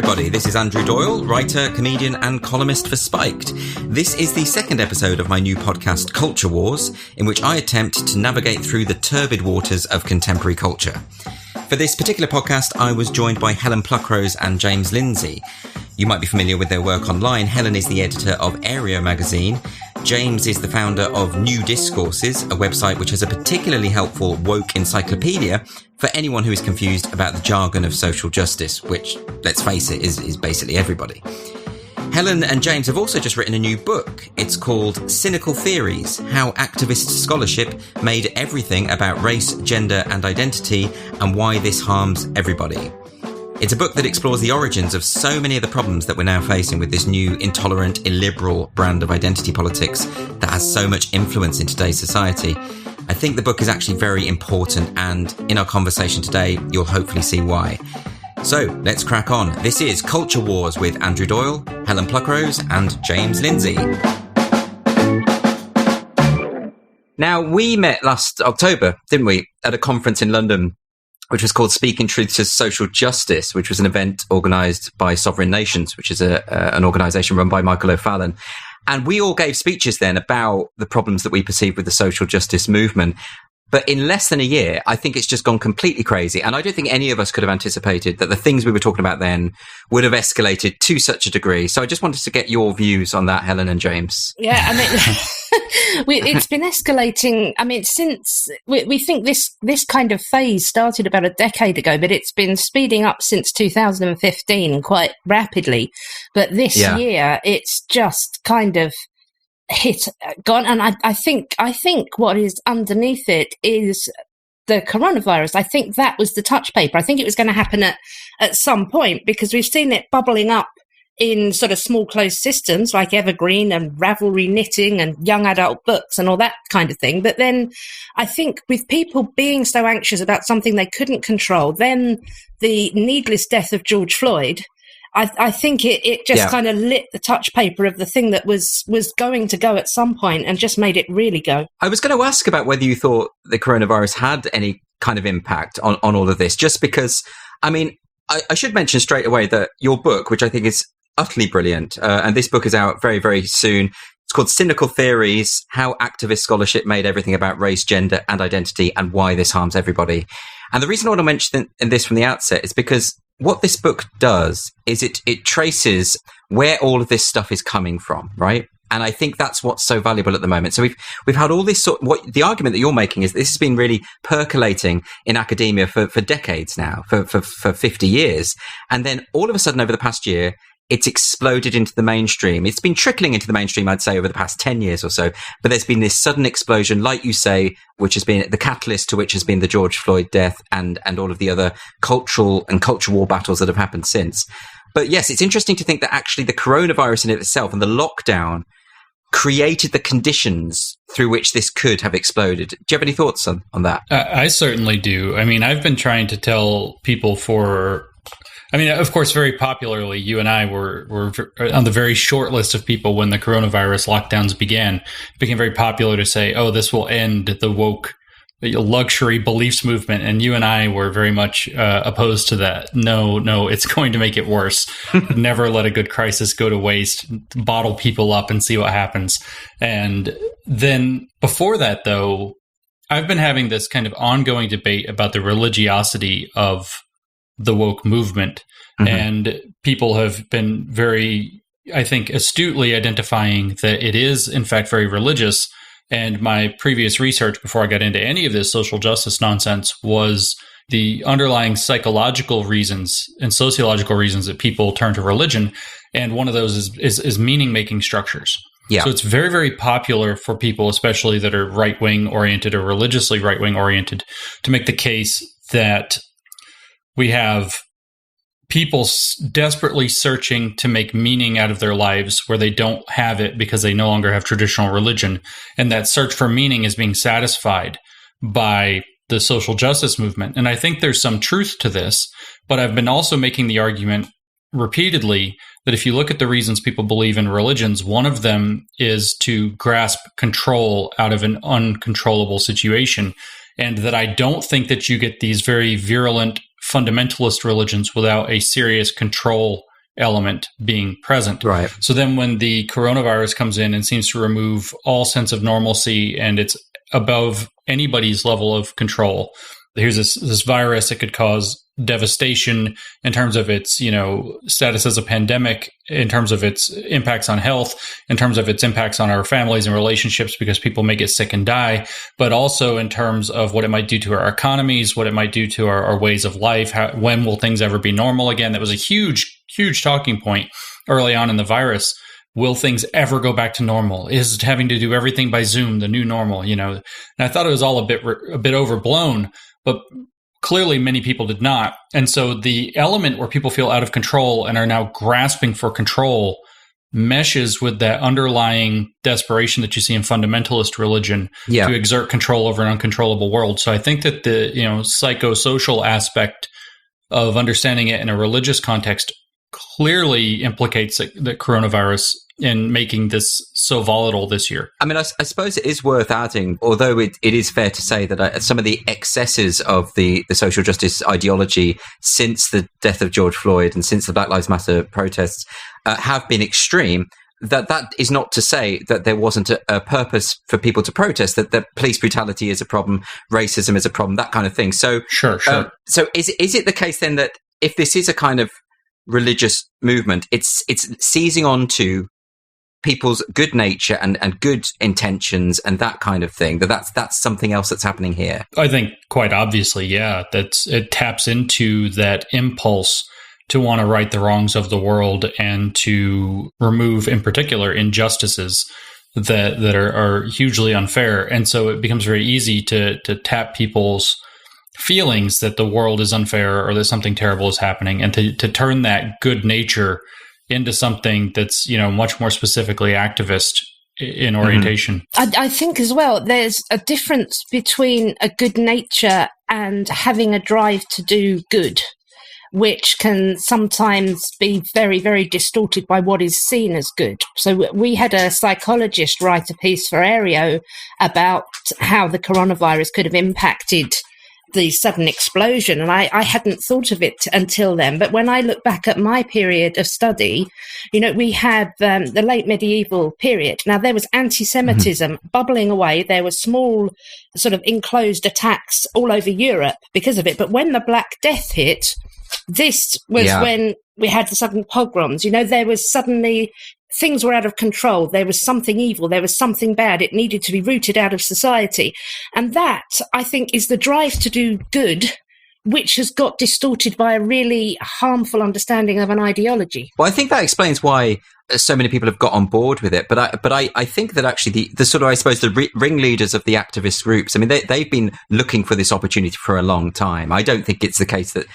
everybody. This is Andrew Doyle, writer, comedian, and columnist for Spiked. This is the second episode of my new podcast, Culture Wars, in which I attempt to navigate through the turbid waters of contemporary culture. For this particular podcast, I was joined by Helen Pluckrose and James Lindsay. You might be familiar with their work online. Helen is the editor of Aereo magazine. James is the founder of New Discourses, a website which has a particularly helpful woke encyclopedia for anyone who is confused about the jargon of social justice, which, let's face it, is basically everybody. Helen and James have also just written a new book. It's called Cynical Theories, How Activist Scholarship Made Everything About Race, Gender and Identity, and Why This Harms Everybody. It's a book that explores the origins of so many of the problems that we're now facing with this new intolerant, illiberal brand of identity politics that has so much influence in today's society. I think the book is actually very important, and in our conversation today, you'll hopefully see why. So let's crack on. This is Culture Wars with Andrew Doyle, Helen Pluckrose, and James Lindsay. Now, we met last October, didn't we, at a conference in London, which was called Speaking Truth to Social Justice, which was an event organised by Sovereign Nations, which is an organisation run by Michael O'Fallon. And we all gave speeches then about the problems that we perceive with the social justice movement. But in less than a year, I think it's just gone completely crazy. And I don't think any of us could have anticipated that the things we were talking about then would have escalated to such a degree. So I just wanted to get your views on that, Helen and James. Yeah, I mean, it's been escalating. I mean, since we think this kind of phase started about a decade ago, but it's been speeding up since 2015 quite rapidly. But this year, it's just kind of gone. And I think what is underneath it is the coronavirus. I think that was the touch paper. I think it was going to happen at some point, because we've seen it bubbling up in sort of small closed systems like Evergreen and Ravelry knitting and young adult books and all that kind of thing. But then I think with people being so anxious about something they couldn't control, then the needless death of George Floyd, I think it just kind of lit the touch paper of the thing that was going to go at some point and just made it really go. I was going to ask about whether you thought the coronavirus had any kind of impact on all of this, just because, I mean, I should mention straight away that your book, which I think is utterly brilliant, and this book is out very, very soon. It's called Cynical Theories, How Activist Scholarship Made Everything About Race, Gender and Identity, and Why This Harms Everybody. And the reason I want to mention this from the outset is because what this book does is it traces where all of this stuff is coming from, right? And I think that's what's so valuable at the moment. So we've had all this the argument that you're making is this has been really percolating in academia for decades now, for 50 years. And then all of a sudden over the past year, it's exploded into the mainstream. It's been trickling into the mainstream, I'd say, over the past 10 years or so. But there's been this sudden explosion, like you say, which has been the catalyst to which has been the George Floyd death and all of the other cultural and culture war battles that have happened since. But yes, it's interesting to think that actually the coronavirus in itself and the lockdown created the conditions through which this could have exploded. Do you have any thoughts on that? I certainly do. I mean, I've been trying to tell people of course, very popularly, you and I were on the very short list of people when the coronavirus lockdowns began. It became very popular to say, oh, this will end the woke luxury beliefs movement. And you and I were very much opposed to that. No, it's going to make it worse. Never let a good crisis go to waste. Bottle people up and see what happens. And then before that, though, I've been having this kind of ongoing debate about the religiosity of the woke movement. Mm-hmm. And people have been very, I think, astutely identifying that it is, in fact, very religious. And my previous research before I got into any of this social justice nonsense was the underlying psychological reasons and sociological reasons that people turn to religion. And one of those is meaning-making structures. Yeah. So it's very, very popular for people, especially that are right-wing oriented or religiously right-wing oriented, to make the case that we have people desperately searching to make meaning out of their lives where they don't have it because they no longer have traditional religion. And that search for meaning is being satisfied by the social justice movement. And I think there's some truth to this, but I've been also making the argument repeatedly that if you look at the reasons people believe in religions, one of them is to grasp control out of an uncontrollable situation. And that I don't think that you get these very virulent fundamentalist religions without a serious control element being present. Right. So then when the coronavirus comes in and seems to remove all sense of normalcy and it's above anybody's level of control, here's this virus that could cause devastation in terms of its, status as a pandemic, in terms of its impacts on health, in terms of its impacts on our families and relationships because people may get sick and die, but also in terms of what it might do to our economies, what it might do to our ways of life. When will things ever be normal again? That was a huge, huge talking point early on in the virus. Will things ever go back to normal? Is having to do everything by Zoom the new normal? And I thought it was all a bit overblown, but clearly many people did not. And so the element where people feel out of control and are now grasping for control meshes with that underlying desperation that you see in fundamentalist religion to exert control over an uncontrollable world. So I think that the psychosocial aspect of understanding it in a religious context clearly implicates the coronavirus in making this so volatile this year. I mean, I suppose it is worth adding, although it is fair to say that some of the excesses of the social justice ideology since the death of George Floyd and since the Black Lives Matter protests have been extreme, that is not to say that there wasn't a purpose for people to protest, that police brutality is a problem, racism is a problem, that kind of thing. So, sure. So is it the case then that if this is a kind of religious movement, it's seizing on to people's good nature and good intentions and that kind of thing, that's something else that's happening here? I think quite obviously, yeah, it taps into that impulse to want to right the wrongs of the world and to remove, in particular, injustices that are hugely unfair. And so it becomes very easy to tap people's feelings that the world is unfair or that something terrible is happening, and to turn that good nature into something that's, much more specifically activist in orientation. I think as well, there's a difference between a good nature and having a drive to do good, which can sometimes be very, very distorted by what is seen as good. So we had a psychologist write a piece for Aereo about how the coronavirus could have impacted the sudden explosion, and I hadn't thought of it until then. But when I look back at my period of study, we had the late medieval period. Now, there was anti-Semitism bubbling away. There were small sort of enclosed attacks all over Europe because of it. But when the Black Death hit, this was when we had the sudden pogroms. There was suddenly things were out of control. There was something evil. There was something bad. It needed to be rooted out of society. And that, I think, is the drive to do good, which has got distorted by a really harmful understanding of an ideology. Well, I think that explains why so many people have got on board with it. But I think that actually the sort of, I suppose, the ringleaders of the activist groups, I mean, they've been looking for this opportunity for a long time. I don't think it's the case that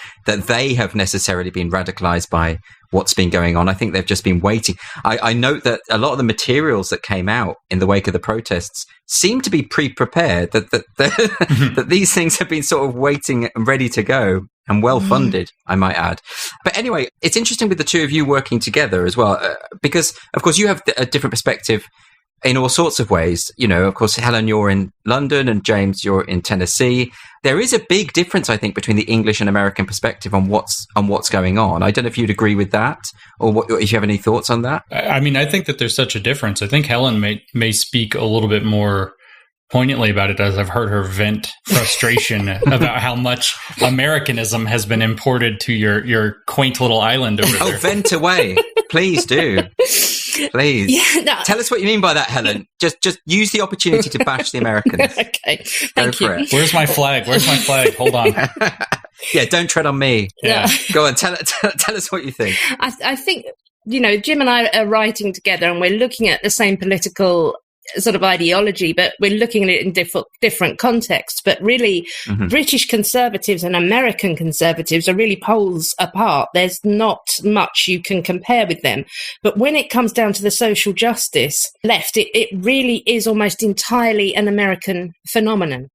they have necessarily been radicalized by what's been going on. I think they've just been waiting. I note that a lot of the materials that came out in the wake of the protests seem to be pre-prepared, that these things have been sort of waiting and ready to go and well-funded, I might add. But anyway, it's interesting with the two of you working together as well, because, of course, you have a different perspective in all sorts of ways. Of course, Helen, you're in London, and James, you're in Tennessee. There is a big difference, I think, between the English and American perspective on what's going on. I don't know if you'd agree with that, or if you have any thoughts on that. I mean, I think that there's such a difference. I think Helen may speak a little bit more poignantly about it, as I've heard her vent frustration about how much Americanism has been imported to your quaint little island over there. Oh, vent away. Please do. Please. Yeah, no. Tell us what you mean by that, Helen. Just use the opportunity to bash the Americans. Okay. Thank you. Where's my flag? Hold on. Yeah, don't tread on me. Yeah. Go on, tell us what you think. I think, Jim and I are writing together, and we're looking at the same political sort of ideology, but we're looking at it in different contexts. But really, British conservatives and American conservatives are really poles apart. There's not much you can compare with them. But when it comes down to the social justice left, it really is almost entirely an American phenomenon.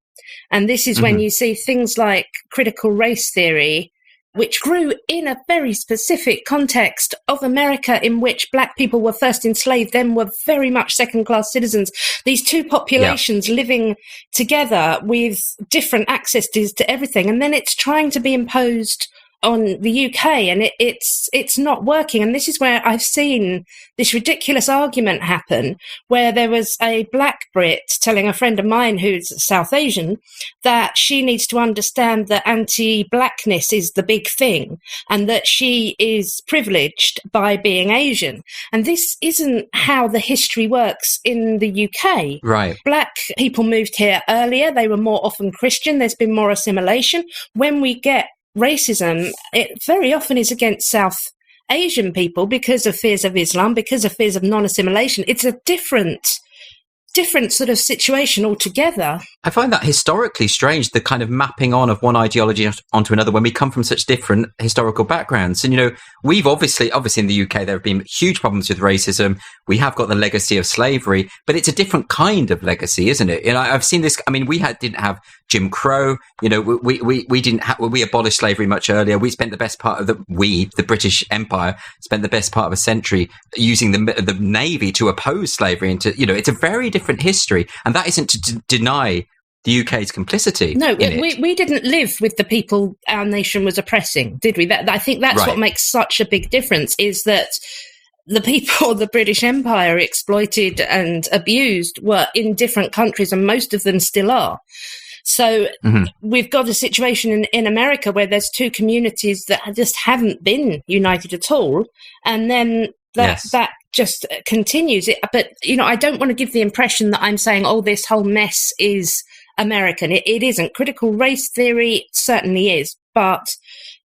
And this is when you see things like critical race theory, which grew in a very specific context of America, in which Black people were first enslaved, then were very much second-class citizens. These two populations living together with different accesses to everything. And then it's trying to be imposed on the UK, and it's not working. And this is where I've seen this ridiculous argument happen, where there was a black Brit telling a friend of mine who's South Asian that she needs to understand that anti-blackness is the big thing and that she is privileged by being Asian. And this isn't how the history works in the UK. Right. Black people moved here earlier. They were more often Christian. There's been more assimilation. When we get racism, it very often is against South Asian people because of fears of Islam, because of fears of non-assimilation. It's a different sort of situation altogether. I find that historically strange, the kind of mapping on of one ideology onto another when we come from such different historical backgrounds. And, you know, we've obviously in the UK, there have been huge problems with racism. We have got the legacy of slavery, but it's a different kind of legacy, isn't it? You know, I've seen this. I mean, we didn't have Jim Crow. You know, we abolished slavery much earlier. We spent the best part of the British Empire spent the best part of a century using the Navy to oppose slavery. And to, you know, it's a very different history, and that isn't to deny the UK's complicity. No, we didn't live with the people our nation was oppressing, did we? I think that's what makes such a big difference, is that the people the British Empire exploited and abused were in different countries, and most of them still are. So we've got a situation in America where there's two communities that just haven't been united at all, and then that just continues. But, you know, I don't want to give the impression that I'm saying, oh, this whole mess is American. It isn't. Critical race theory certainly is, but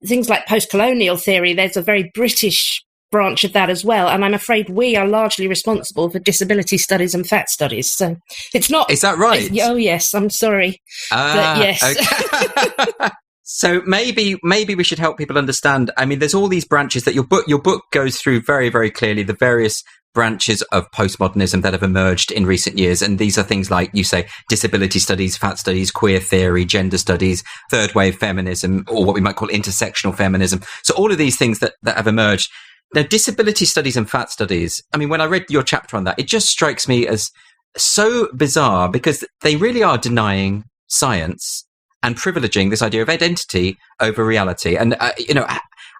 things like post-colonial theory, there's a very British branch of that as well, and I'm afraid we are largely responsible for disability studies and fat studies. So it's not. Is that right? Oh yes, I'm sorry, but yes. Okay. So maybe we should help people understand. I mean, there's all these branches that your book goes through very, very clearly, the various branches of postmodernism that have emerged in recent years. And these are things like, you say, disability studies, fat studies, queer theory, gender studies, third wave feminism, or what we might call intersectional feminism. So all of these things that have emerged. Now, disability studies and fat studies, I mean, when I read your chapter on that, it just strikes me as so bizarre, because they really are denying science and privileging this idea of identity over reality. And, you know,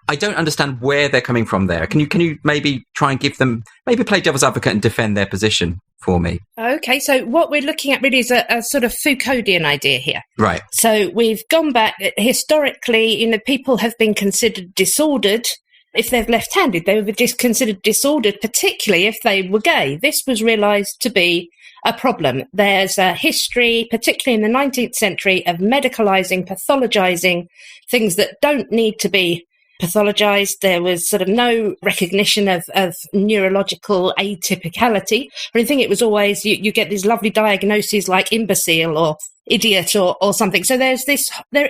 I don't understand where they're coming from there. Can you maybe try and give them, maybe play devil's advocate and defend their position for me? Okay, so what we're looking at really is a sort of Foucauldian idea here. Right. So we've gone back, historically, you know, people have been considered disordered. If they're left-handed, they were considered disordered, particularly if they were gay. This was realised to be a problem. There's a history, particularly in the 19th century, of medicalising, pathologising things that don't need to be pathologized. There was sort of no recognition of neurological atypicality or anything. It was always, you get these lovely diagnoses like imbecile or idiot or something. So there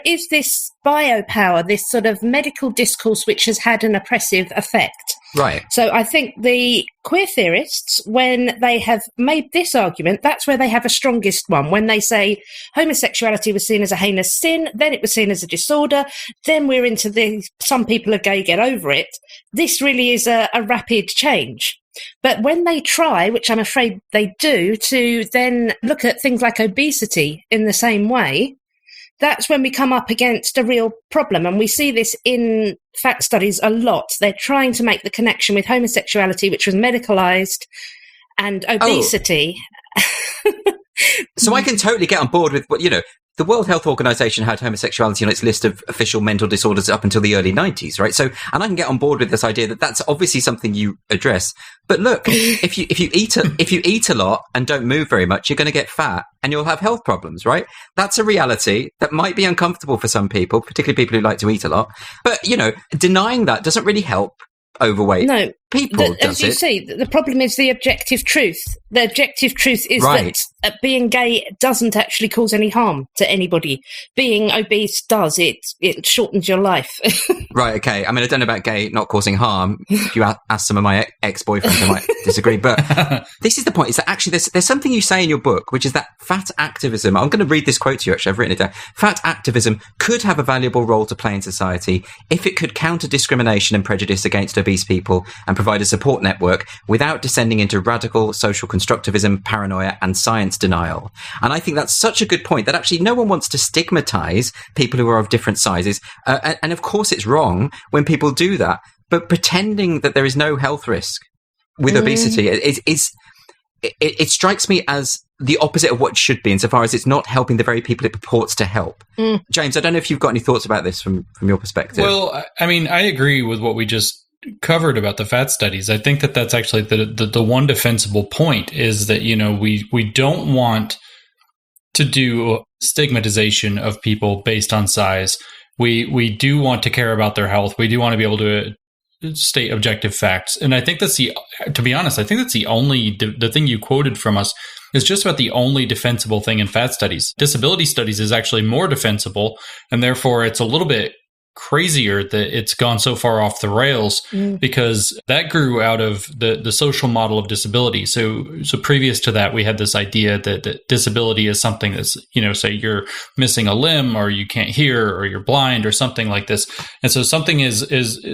is this biopower, this sort of medical discourse which has had an oppressive effect. Right. So I think the queer theorists, when they have made this argument, that's where they have a strongest one. When they say homosexuality was seen as a heinous sin, then it was seen as a disorder, then we're into the some people are gay, get over it. This really is a rapid change. But when they try, which I'm afraid they do, to then look at things like obesity in the same way, that's when we come up against a real problem. And we see this in fat studies a lot. They're trying to make the connection with homosexuality, which was medicalized, and obesity. Oh. So I can totally get on board with what, the World Health Organization had homosexuality on its list of official mental disorders up until the early 90s, right? So, and I can get on board with this idea that that's obviously something you address. But look, if you eat a lot and don't move very much, you're going to get fat and you'll have health problems, right? That's a reality that might be uncomfortable for some people, particularly people who like to eat a lot. But, denying that doesn't really help overweight people, does it? As you see, the problem is the objective truth. The objective truth is that being gay doesn't actually cause any harm to anybody. Being obese does. It shortens your life. Right, okay. I mean, I don't know about gay not causing harm. If you ask some of my ex-boyfriends, I might disagree. But this is the point, is that actually there's something you say in your book, which is that fat activism, I'm going to read this quote to you, actually, I've written it down. Fat activism could have a valuable role to play in society if it could counter discrimination and prejudice against obese people and provide a support network without descending into radical social constructivism, paranoia, and science denial. And I think that's such a good point that actually no one wants to stigmatize people who are of different sizes. And of course it's wrong when people do that, but pretending that there is no health risk with obesity it strikes me as the opposite of what it should be, insofar as it's not helping the very people it purports to help. James, I don't know if you've got any thoughts about this from your perspective. Well, I mean, I agree with what we just covered about the fat studies. I think that that's actually the one defensible point is that, you know, we don't want to do stigmatization of people based on size. We do want to care about their health. We do want to be able to state objective facts. And I think to be honest, I think that's the only, the thing you quoted from us is just about the only defensible thing in fat studies. Disability studies is actually more defensible, and therefore it's a little bit crazier that it's gone so far off the rails because that grew out of the social model of disability. So previous to that, we had this idea that disability is something that's, you know, say you're missing a limb or you can't hear or you're blind or something like this. And so something is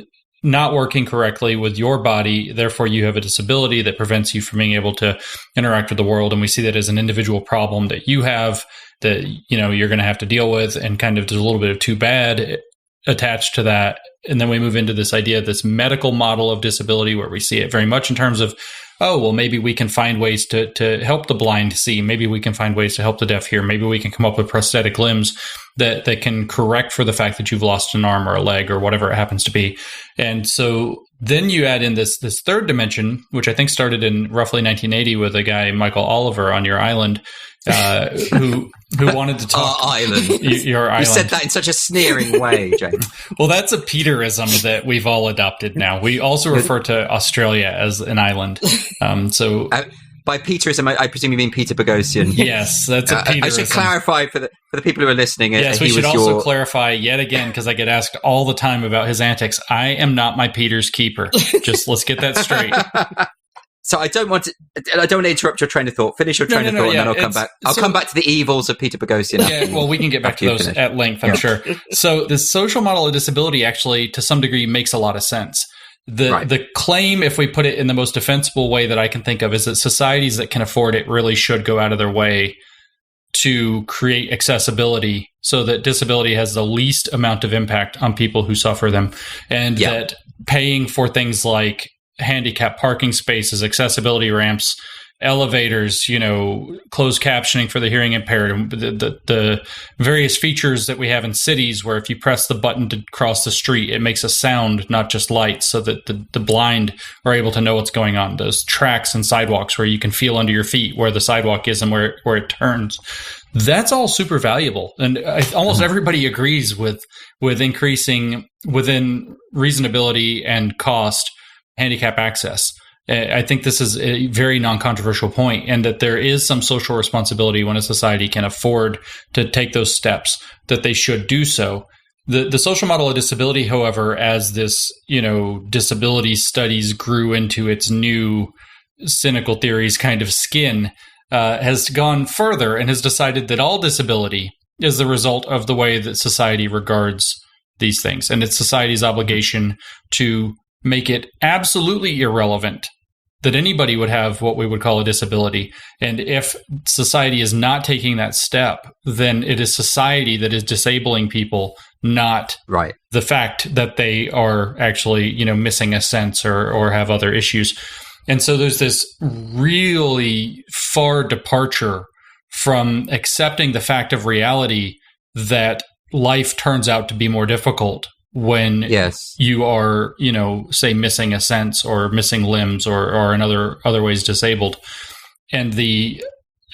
not working correctly with your body, therefore you have a disability that prevents you from being able to interact with the world. And we see that as an individual problem that you have that, you know, you're going to have to deal with, and kind of there's a little bit of too bad attached to that. And then we move into this idea, this medical model of disability, where we see it very much in terms of, oh, well, maybe we can find ways to help the blind see. Maybe we can find ways to help the deaf hear. Maybe we can come up with prosthetic limbs that can correct for the fact that you've lost an arm or a leg or whatever it happens to be. And so then you add in this third dimension, which I think started in roughly 1980 with a guy, Michael Oliver, on your island, who wanted to talk. Our island. Your island. You said that in such a sneering way, James. Well, that's a Peterism that we've all adopted now. We also refer to Australia as an island. By Peterism, I presume you mean Peter Boghossian. Yes, that's a Peterism. I should clarify for the people who are listening. Yes, we should also clarify yet again, because I get asked all the time about his antics. I am not my Peter's keeper. Just let's get that straight. So I don't want to interrupt your train of thought. Finish your train of thought, and then I'll come back. I'll come back to the evils of Peter Boghossian. Yeah, well, we can get back to those at length, I'm sure. So the social model of disability actually, to some degree, makes a lot of sense. The claim, if we put it in the most defensible way that I can think of, is that societies that can afford it really should go out of their way to create accessibility so that disability has the least amount of impact on people who suffer them. And that paying for things like handicap parking spaces, accessibility ramps, elevators, you know, closed captioning for the hearing impaired, and the various features that we have in cities where if you press the button to cross the street, it makes a sound, not just lights, so that the blind are able to know what's going on. Those tracks and sidewalks where you can feel under your feet where the sidewalk is and where it turns. That's all super valuable. And almost everybody agrees with increasing within reasonability and cost handicap access. I think this is a very non-controversial point, and that there is some social responsibility when a society can afford to take those steps, that they should do so. The social model of disability, however, as this, you know, disability studies grew into its new cynical theories kind of skin, has gone further and has decided that all disability is the result of the way that society regards these things, and it's society's obligation to make it absolutely irrelevant that anybody would have what we would call a disability. And if society is not taking that step, then it is society that is disabling people, not the fact that they are actually, you know, missing a sense or have other issues. And so there's this really far departure from accepting the fact of reality that life turns out to be more difficult when you are, you know, say missing a sense or missing limbs or in other ways disabled. And the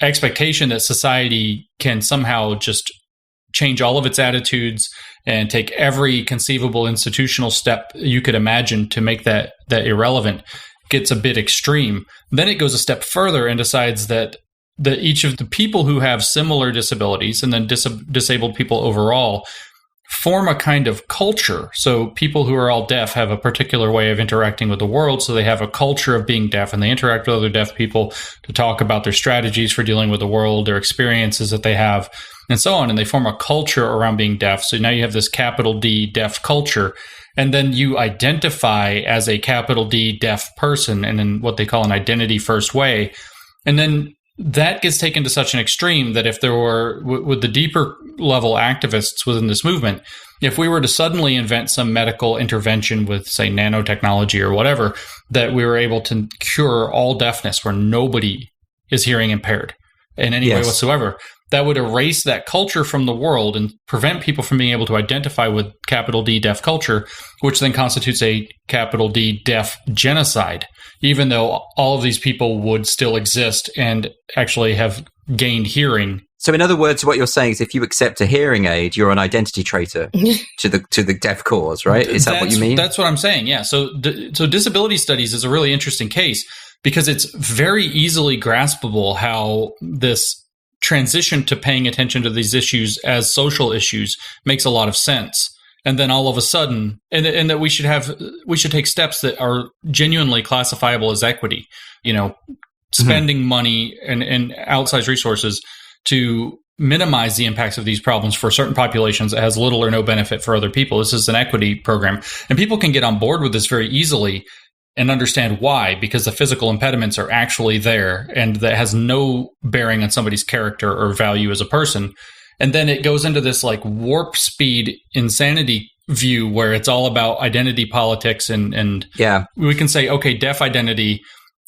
expectation that society can somehow just change all of its attitudes and take every conceivable institutional step you could imagine to make that irrelevant gets a bit extreme. Then it goes a step further and decides that each of the people who have similar disabilities, and then disabled people overall, form a kind of culture. So people who are all deaf have a particular way of interacting with the world. So they have a culture of being deaf, and they interact with other deaf people to talk about their strategies for dealing with the world, their experiences that they have. and so on. And they form a culture around being deaf. So now you have this capital D deaf culture. And then you identify as a capital D deaf person and in what they call an identity first way. And then that gets taken to such an extreme that if there were, with the deeper level activists within this movement, if we were to suddenly invent some medical intervention with, say, nanotechnology or whatever, that we were able to cure all deafness where nobody is hearing impaired in any way whatsoever, that would erase that culture from the world and prevent people from being able to identify with capital D deaf culture, which then constitutes a capital D deaf genocide, even though all of these people would still exist and actually have gained hearing. So in other words, what you're saying is if you accept a hearing aid, you're an identity traitor to the deaf cause, right? Is that what you mean? That's what I'm saying, yeah. So disability studies is a really interesting case because it's very easily graspable how this transition to paying attention to these issues as social issues makes a lot of sense. And then all of a sudden, and that we should take steps that are genuinely classifiable as equity, spending money and outsized resources to minimize the impacts of these problems for certain populations that has little or no benefit for other people. This is an equity program. And people can get on board with this very easily and understand why, because the physical impediments are actually there and that has no bearing on somebody's character or value as a person. And then it goes into this like warp speed insanity view where it's all about identity politics and we can say, okay, deaf identity,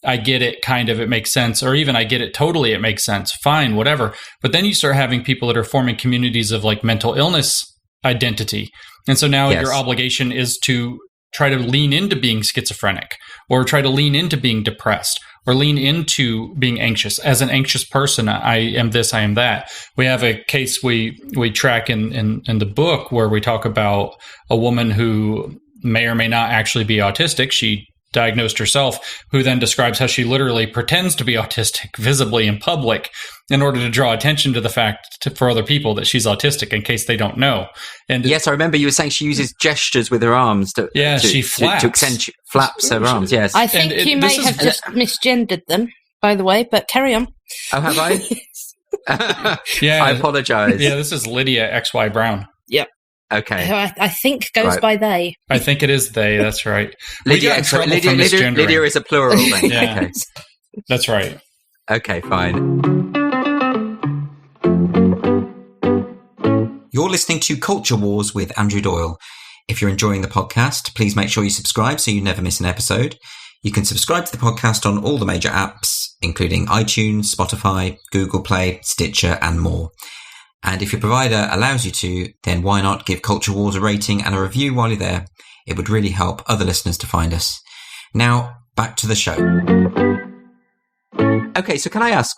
I get it, kind of, it makes sense, or even I get it totally, it makes sense, fine, whatever. But then you start having people that are forming communities of like mental illness identity. And so now your obligation is to try to lean into being schizophrenic or try to lean into being depressed or lean into being anxious. As an anxious person, I am this, I am that. We have a case we track in the book where we talk about a woman who may or may not actually be autistic. She diagnosed herself, who then describes how she literally pretends to be autistic visibly in public in order to draw attention to the fact for other people that she's autistic in case they don't know. And yes, I remember you were saying she uses gestures with her arms she flaps. Flaps her arms, yes. I think you may have just misgendered them, by the way, but carry on. Oh, have I? I apologize. Yeah, this is Lydia XY Brown. Yep. Okay. I think goes by they. I think it is they, that's right. Lydia is a plural then. Yeah. Okay. That's right. Okay, fine. You're listening to Culture Wars with Andrew Doyle. If you're enjoying the podcast, please make sure you subscribe so you never miss an episode. You can subscribe to the podcast on all the major apps, including iTunes, Spotify, Google Play, Stitcher, and more. And if your provider allows you to, then why not give Culture Wars a rating and a review while you're there? It would really help other listeners to find us. Now, back to the show. Okay, so can I ask,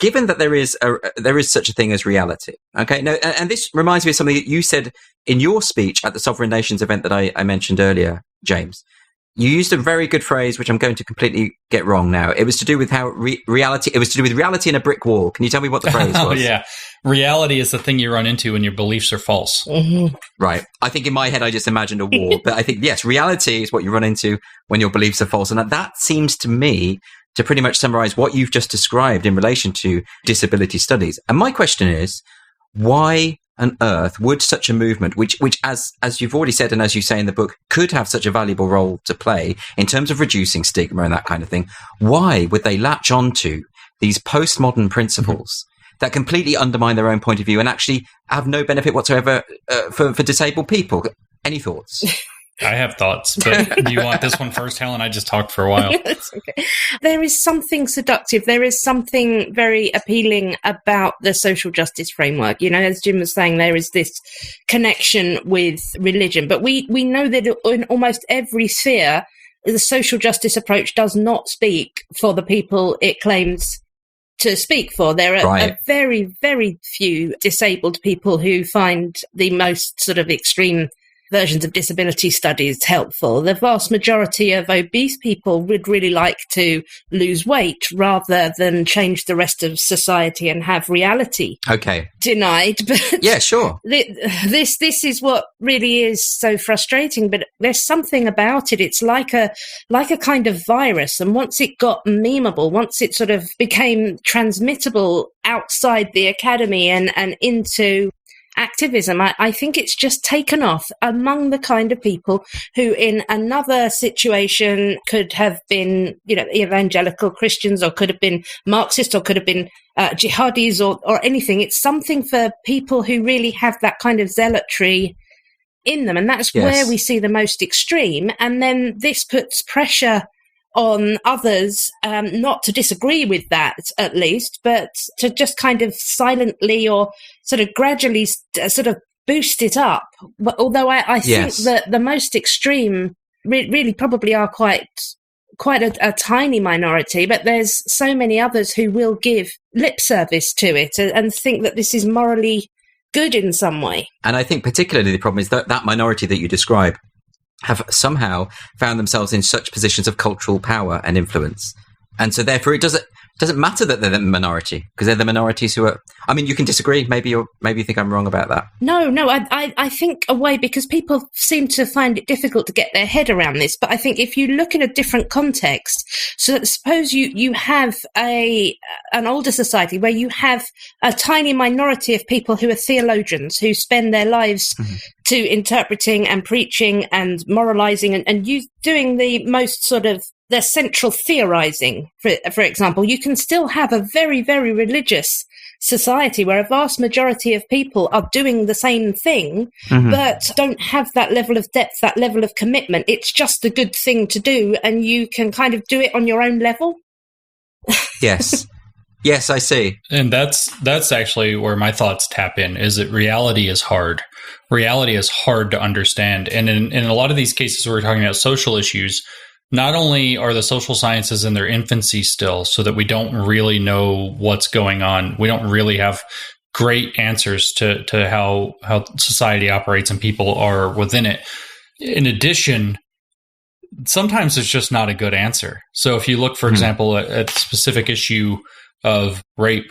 given that there is such a thing as reality, okay? Now, and this reminds me of something that you said in your speech at the Sovereign Nations event that I mentioned earlier, James. You used a very good phrase, which I'm going to completely get wrong now. It was to do with how reality. It was to do with reality in a brick wall. Can you tell me what the phrase was? Oh, yeah. Reality is the thing you run into when your beliefs are false. Mm-hmm. Right. I think in my head, I just imagined a wall. But I think, yes, reality is what you run into when your beliefs are false. And that seems to me to pretty much summarize what you've just described in relation to disability studies. And my question is, why on earth would such a movement, which as you've already said and as you say in the book, could have such a valuable role to play in terms of reducing stigma and that kind of thing, why would they latch onto these postmodern principles that completely undermine their own point of view and actually have no benefit whatsoever for disabled people? Any thoughts? I have thoughts, but do you want this one first, Helen? I just talked for a while. That's okay. There is something seductive. There is something very appealing about the social justice framework. As Jim was saying, there is this connection with religion. But we know that in almost every sphere, the social justice approach does not speak for the people it claims to speak for. There are very, very few disabled people who find the most sort of extreme versions of disability studies helpful. The vast majority of obese people would really like to lose weight rather than change the rest of society and have reality denied. But yeah, sure. This is what really is so frustrating. But there's something about it. It's like a kind of virus. And once it got memeable, once it sort of became transmittable outside the academy and into activism, I think it's just taken off among the kind of people who in another situation could have been, evangelical Christians, or could have been Marxist, or could have been jihadis, or anything. It's something for people who really have that kind of zealotry in them. And that's where we see the most extreme. And then this puts pressure on others, not to disagree with that, at least, but to just kind of silently or sort of gradually sort of boost it up. But although I think that the most extreme really probably are quite a tiny minority, but there's so many others who will give lip service to it and think that this is morally good in some way. And I think particularly the problem is that minority that you describe have somehow found themselves in such positions of cultural power and influence. And so therefore it doesn't matter that they're the minority, because they're the minorities who are, I mean, you can disagree. Maybe you think I'm wrong about that. No, I think a way, because people seem to find it difficult to get their head around this. But I think if you look at a different context, so suppose you have an older society where you have a tiny minority of people who are theologians, who spend their lives to interpreting and preaching and moralizing and doing the most sort of the central theorizing, for example. You can still have a very, very religious society where a vast majority of people are doing the same thing, but don't have that level of depth, that level of commitment. It's just a good thing to do, and you can kind of do it on your own level. Yes. Yes, I see. And that's actually where my thoughts tap in, is that reality is hard. Reality is hard to understand. And in a lot of these cases where we're talking about social issues, not only are the social sciences in their infancy still, so that we don't really know what's going on, we don't really have great answers to how society operates and people are within it. In addition, sometimes it's just not a good answer. So if you look, for example, at the specific issue of rape,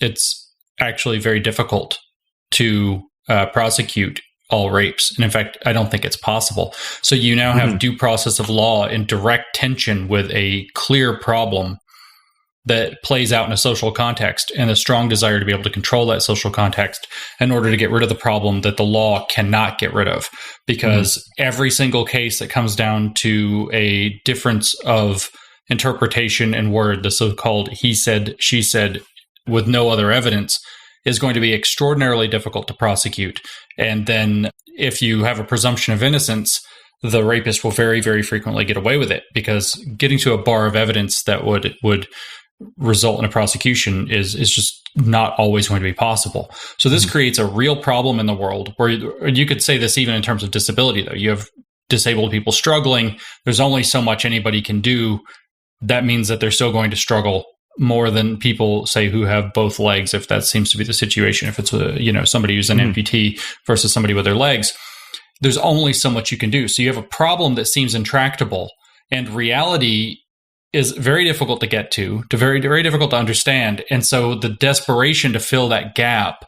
it's actually very difficult to prosecute all rapes. And in fact, I don't think it's possible. So you now have due process of law in direct tension with a clear problem that plays out in a social context, and a strong desire to be able to control that social context in order to get rid of the problem that the law cannot get rid of. Because every single case that comes down to a difference of interpretation and word, the so-called he said, she said, with no other evidence, is going to be extraordinarily difficult to prosecute. And then if you have a presumption of innocence, the rapist will very, very frequently get away with it, because getting to a bar of evidence that would result in a prosecution is just not always going to be possible. So this creates a real problem in the world, where you could say this even in terms of disability, though. You have disabled people struggling. There's only so much anybody can do. That means that they're still going to struggle more than people, say, who have both legs, if that seems to be the situation. If it's somebody who's an amputee versus somebody with their legs, there's only so much you can do. So you have a problem that seems intractable, and reality is very difficult to get to very, very difficult to understand. And so the desperation to fill that gap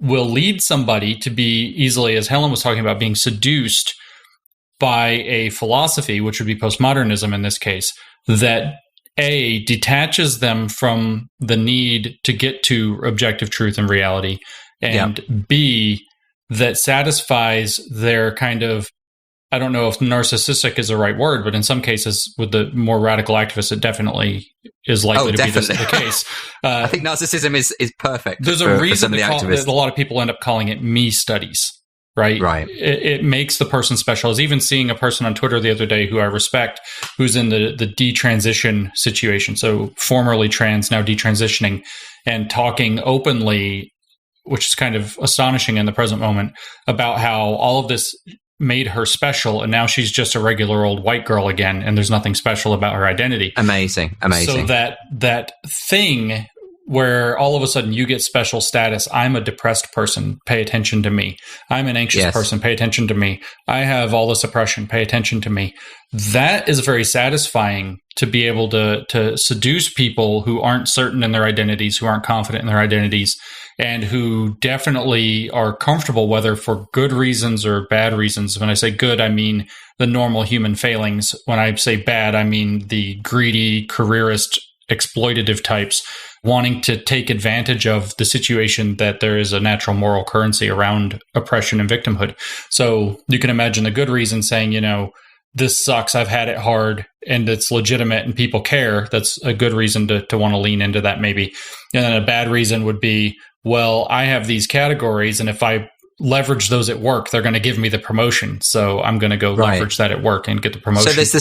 will lead somebody to be easily, as Helen was talking about, being seduced by a philosophy, which would be postmodernism in this case, that A, detaches them from the need to get to objective truth and reality, and B, that satisfies their kind of, I don't know if narcissistic is the right word, but in some cases with the more radical activists, it definitely is likely to be the case. I think narcissism is perfect. There's a reason that a lot of people end up calling it me studies. Right. It makes the person special. I was even seeing a person on Twitter the other day who I respect, who's in the detransition situation. So formerly trans, now detransitioning, and talking openly, which is kind of astonishing in the present moment, about how all of this made her special, and now she's just a regular old white girl again, and there's nothing special about her identity. Amazing. So that thing where all of a sudden you get special status. I'm a depressed person, pay attention to me. I'm an anxious person, pay attention to me. I have all this oppression, pay attention to me. That is very satisfying to be able to seduce people who aren't certain in their identities, who aren't confident in their identities, and who definitely are comfortable, whether for good reasons or bad reasons. When I say good, I mean the normal human failings. When I say bad, I mean the greedy, careerist, exploitative types wanting to take advantage of the situation that there is a natural moral currency around oppression and victimhood. So you can imagine the good reason saying, this sucks, I've had it hard, and it's legitimate and people care. That's a good reason to want to lean into that maybe. And then a bad reason would be, well, I have these categories, and if I leverage those at work, they're going to give me the promotion. So I'm going to go leverage that at work and get the promotion. So there's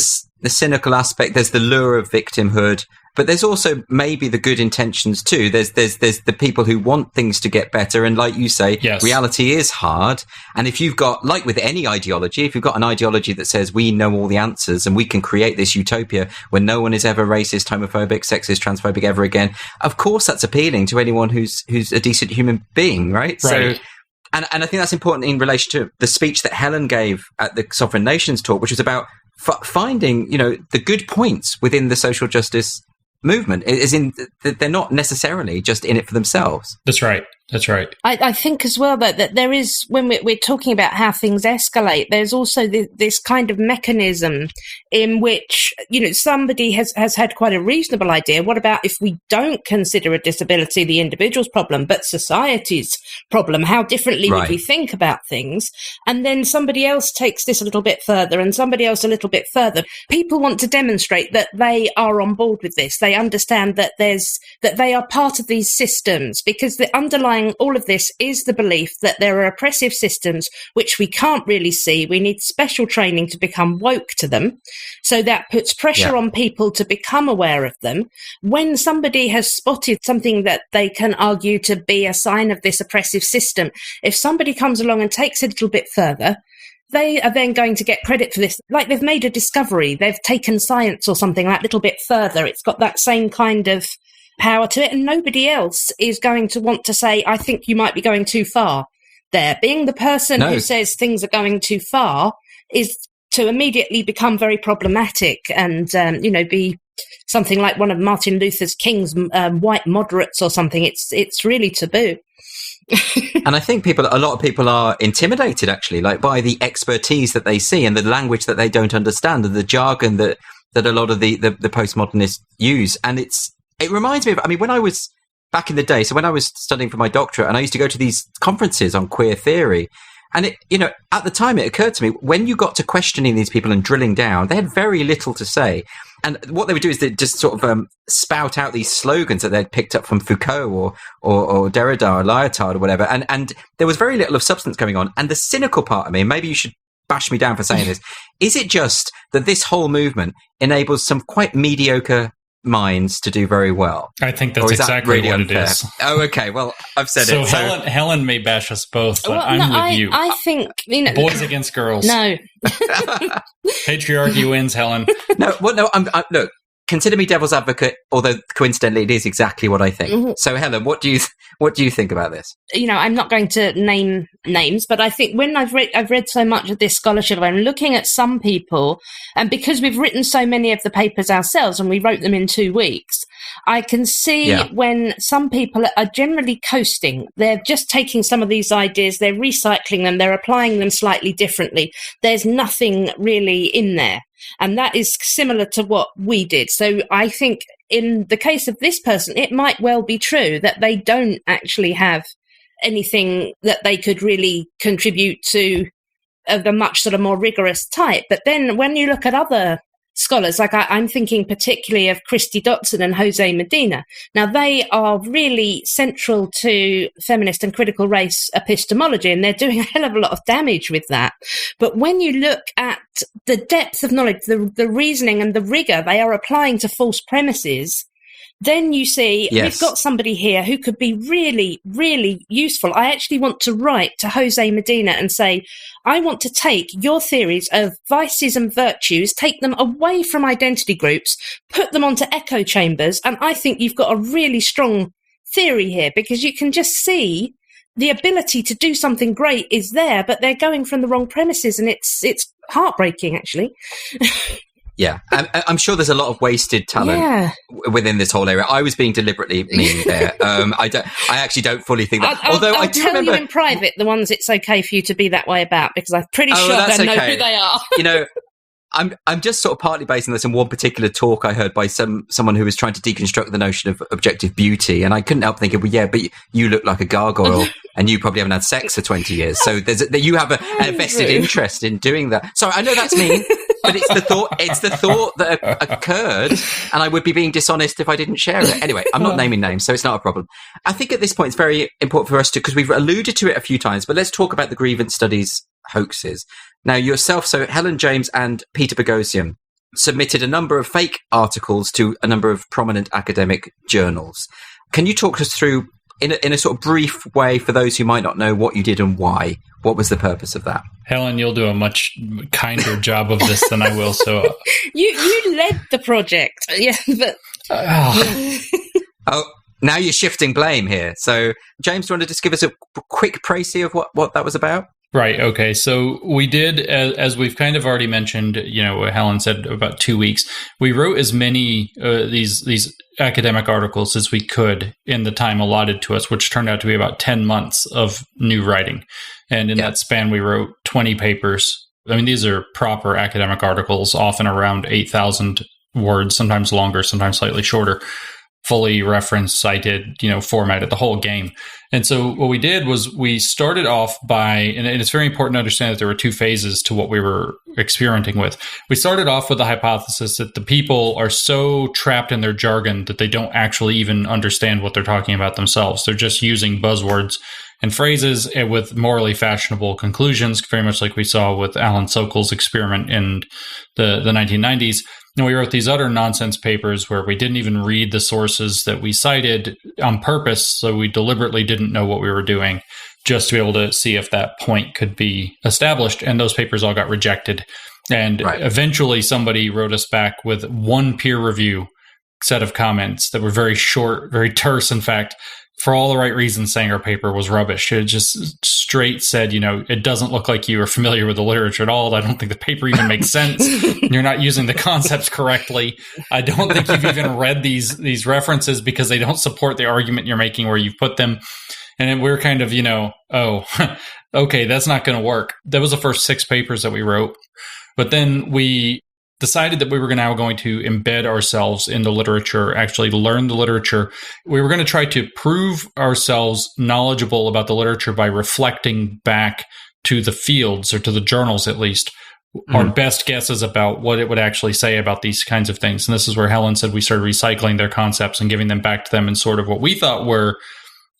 the cynical aspect, there's the lure of victimhood, but there's also maybe the good intentions too. There's the people who want things to get better. And like you say, reality is hard. And if you've got, like with any ideology, if you've got an ideology that says we know all the answers and we can create this utopia where no one is ever racist, homophobic, sexist, transphobic ever again, of course that's appealing to anyone who's a decent human being, right? So, and I think that's important in relation to the speech that Helen gave at the Sovereign Nations talk, which was about finding, the good points within the social justice movement, is in that they're not necessarily just in it for themselves. That's right. I think as well that there is, when we're talking about how things escalate, there's also this kind of mechanism in which, somebody has had quite a reasonable idea. What about if we don't consider a disability the individual's problem, but society's problem? How differently would we think about things? And then somebody else takes this a little bit further and somebody else a little bit further. People want to demonstrate that they are on board with this. They understand that they are part of these systems, because the underlying all of this is the belief that there are oppressive systems which we can't really see. We need special training to become woke to them. So that puts pressure on people to become aware of them. When somebody has spotted something that they can argue to be a sign of this oppressive system, if somebody comes along and takes it a little bit further, they are then going to get credit for this. Like they've made a discovery, they've taken science or something that little bit further. It's got that same kind of power to it, and nobody else is going to want to say, I think you might be going too far there. Being the person who says things are going too far is to immediately become very problematic and, be something like one of Martin Luther King's white moderates or something. It's really taboo. And I think a lot of people are intimidated, actually, like by the expertise that they see and the language that they don't understand and the jargon that a lot of the postmodernists use. And it reminds me of, when I was back in the day, so when I was studying for my doctorate, and I used to go to these conferences on queer theory, and at the time it occurred to me, when you got to questioning these people and drilling down, they had very little to say. And what they would do is they'd just sort of spout out these slogans that they'd picked up from Foucault or Derrida or Lyotard or whatever. And there was very little of substance going on. And the cynical part of me, maybe you should bash me down for saying this, is it just that this whole movement enables some quite mediocre minds to do very well? I think that's exactly really what unfair? It is. Oh, okay. Well, I've said it. So Helen may bash us both, but I'm with you. I think boys against girls. No, patriarchy wins, Helen. Look. Consider me devil's advocate, although coincidentally it is exactly what I think. Mm-hmm. So, Helen, what do you think about this? I'm not going to name names, but I think when I've read so much of this scholarship, I'm looking at some people, and because we've written so many of the papers ourselves, and we wrote them in 2 weeks, I can see when some people are generally coasting. They're just taking some of these ideas, they're recycling them, they're applying them slightly differently. There's nothing really in there. And that is similar to what we did. So I think in the case of this person, it might well be true that they don't actually have anything that they could really contribute to of the much sort of more rigorous type. But then when you look at other scholars, like I'm thinking particularly of Christy Dotson and Jose Medina. Now, they are really central to feminist and critical race epistemology, and they're doing a hell of a lot of damage with that. But when you look at the depth of knowledge, the reasoning and the rigor they are applying to false premises, then you see we've got somebody here who could be really, really useful. I actually want to write to Jose Medina and say, I want to take your theories of vices and virtues, take them away from identity groups, put them onto echo chambers, and I think you've got a really strong theory here, because you can just see the ability to do something great is there, but they're going from the wrong premises, and it's heartbreaking, actually. Yeah, I'm sure there's a lot of wasted talent within this whole area. I was being deliberately mean there. I actually don't fully think that. Although I'll I do tell remember you in private the ones it's okay for you to be that way about, because I'm pretty sure I know who they are. You know, I'm just sort of partly basing this on one particular talk I heard by someone who was trying to deconstruct the notion of objective beauty, and I couldn't help thinking, well, yeah, but you look like a gargoyle, and you probably haven't had sex for 20 years, so you have a vested interest in doing that. Sorry, I know that's mean, but it's the thought that occurred, and I would be being dishonest if I didn't share it. Anyway, I'm not naming names, so it's not a problem. I think at this point it's very important for us to, because we've alluded to it a few times, but let's talk about the Grievance studies hoaxes. Now, yourself, so Helen James and Peter Boghossian submitted a number of fake articles to a number of prominent academic journals. Can you talk us through, in a sort of brief way, for those who might not know, what you did and why? What was the purpose of that? Helen, you'll do a much kinder job of this than I will. So you led the project, yeah, but oh, now you're shifting blame here. So, James, do you want to just give us a quick précis of what that was about? Right. Okay. So we did, as we've kind of already mentioned, you know, Helen said about 2 weeks, we wrote as many these academic articles as we could in the time allotted to us, which turned out to be about 10 months of new writing. And in that span, we wrote 20 papers. I mean, these are proper academic articles, often around 8,000 words, sometimes longer, sometimes slightly shorter, fully referenced, cited, you know, formatted, the whole game. And so what we did was we started off by, and it's very important to understand that there were two phases to what we were experimenting with. We started off with the hypothesis that the people are so trapped in their jargon that they don't actually even understand what they're talking about themselves. They're just using buzzwords and phrases with morally fashionable conclusions, very much like we saw with Alan Sokal's experiment in the 1990s. And we wrote these utter nonsense papers where we didn't even read the sources that we cited on purpose, so we deliberately didn't know what we were doing, just to be able to see if that point could be established. And those papers all got rejected. And eventually somebody wrote us back with one peer review set of comments that were very short, very terse, in fact, for all the right reasons, saying our paper was rubbish. It just straight said, you know, it doesn't look like you are familiar with the literature at all. I don't think the paper even makes sense. You're not using the concepts correctly. I don't think you've even read these references because they don't support the argument you're making where you've put them. And then we're kind of, you know, oh, okay, that's not going to work. That was the first 6 papers that we wrote. But then we decided that we were now going to embed ourselves in the literature, actually learn the literature. We were going to try to prove ourselves knowledgeable about the literature by reflecting back to the fields, or to the journals at least, our best guesses about what it would actually say about these kinds of things. And this is where Helen said we started recycling their concepts and giving them back to them in sort of what we thought were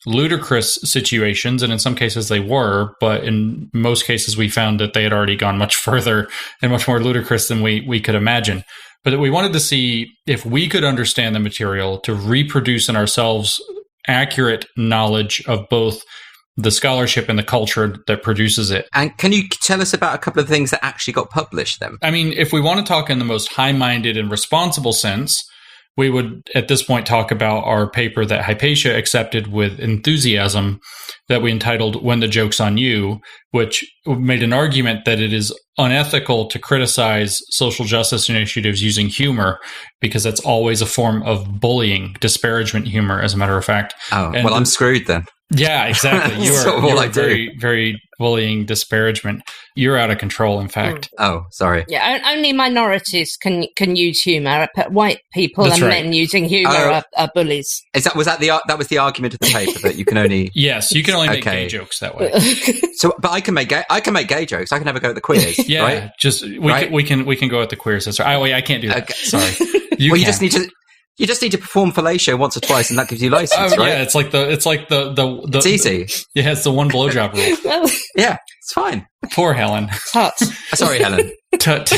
ludicrous situations, and in some cases they were, but in most cases we found that they had already gone much further and much more ludicrous than we could imagine. But we wanted to see if we could understand the material to reproduce in ourselves accurate knowledge of both the scholarship and the culture that produces it. And can you tell us about a couple of things that actually got published then? I mean, if we want to talk in the most high-minded and responsible sense, we would, at this point, talk about our paper that Hypatia accepted with enthusiasm that we entitled When the Joke's on You, which made an argument that it is unethical to criticize social justice initiatives using humor, because that's always a form of bullying, disparagement humor, as a matter of fact. Oh, well, I'm screwed then. Yeah, exactly. You are very, very bullying, disparagement. You're out of control, in fact. Oh, sorry. Yeah, only minorities can use humour. White people and men using humour are bullies. That was the argument of the paper, that you can only yes, you can only make gay jokes that way. So, but I can make gay jokes. I can have a go at the queers. Yeah, right? we can go at the queers. That's right. Oh, wait, I can't do that. Okay. Sorry. You just need to perform fellatio once or twice, and that gives you license, right? Yeah, it's it's easy. Yeah, it's the one blowjob rule. Yeah, it's fine. Poor Helen. Tut. Sorry, Helen. Tut.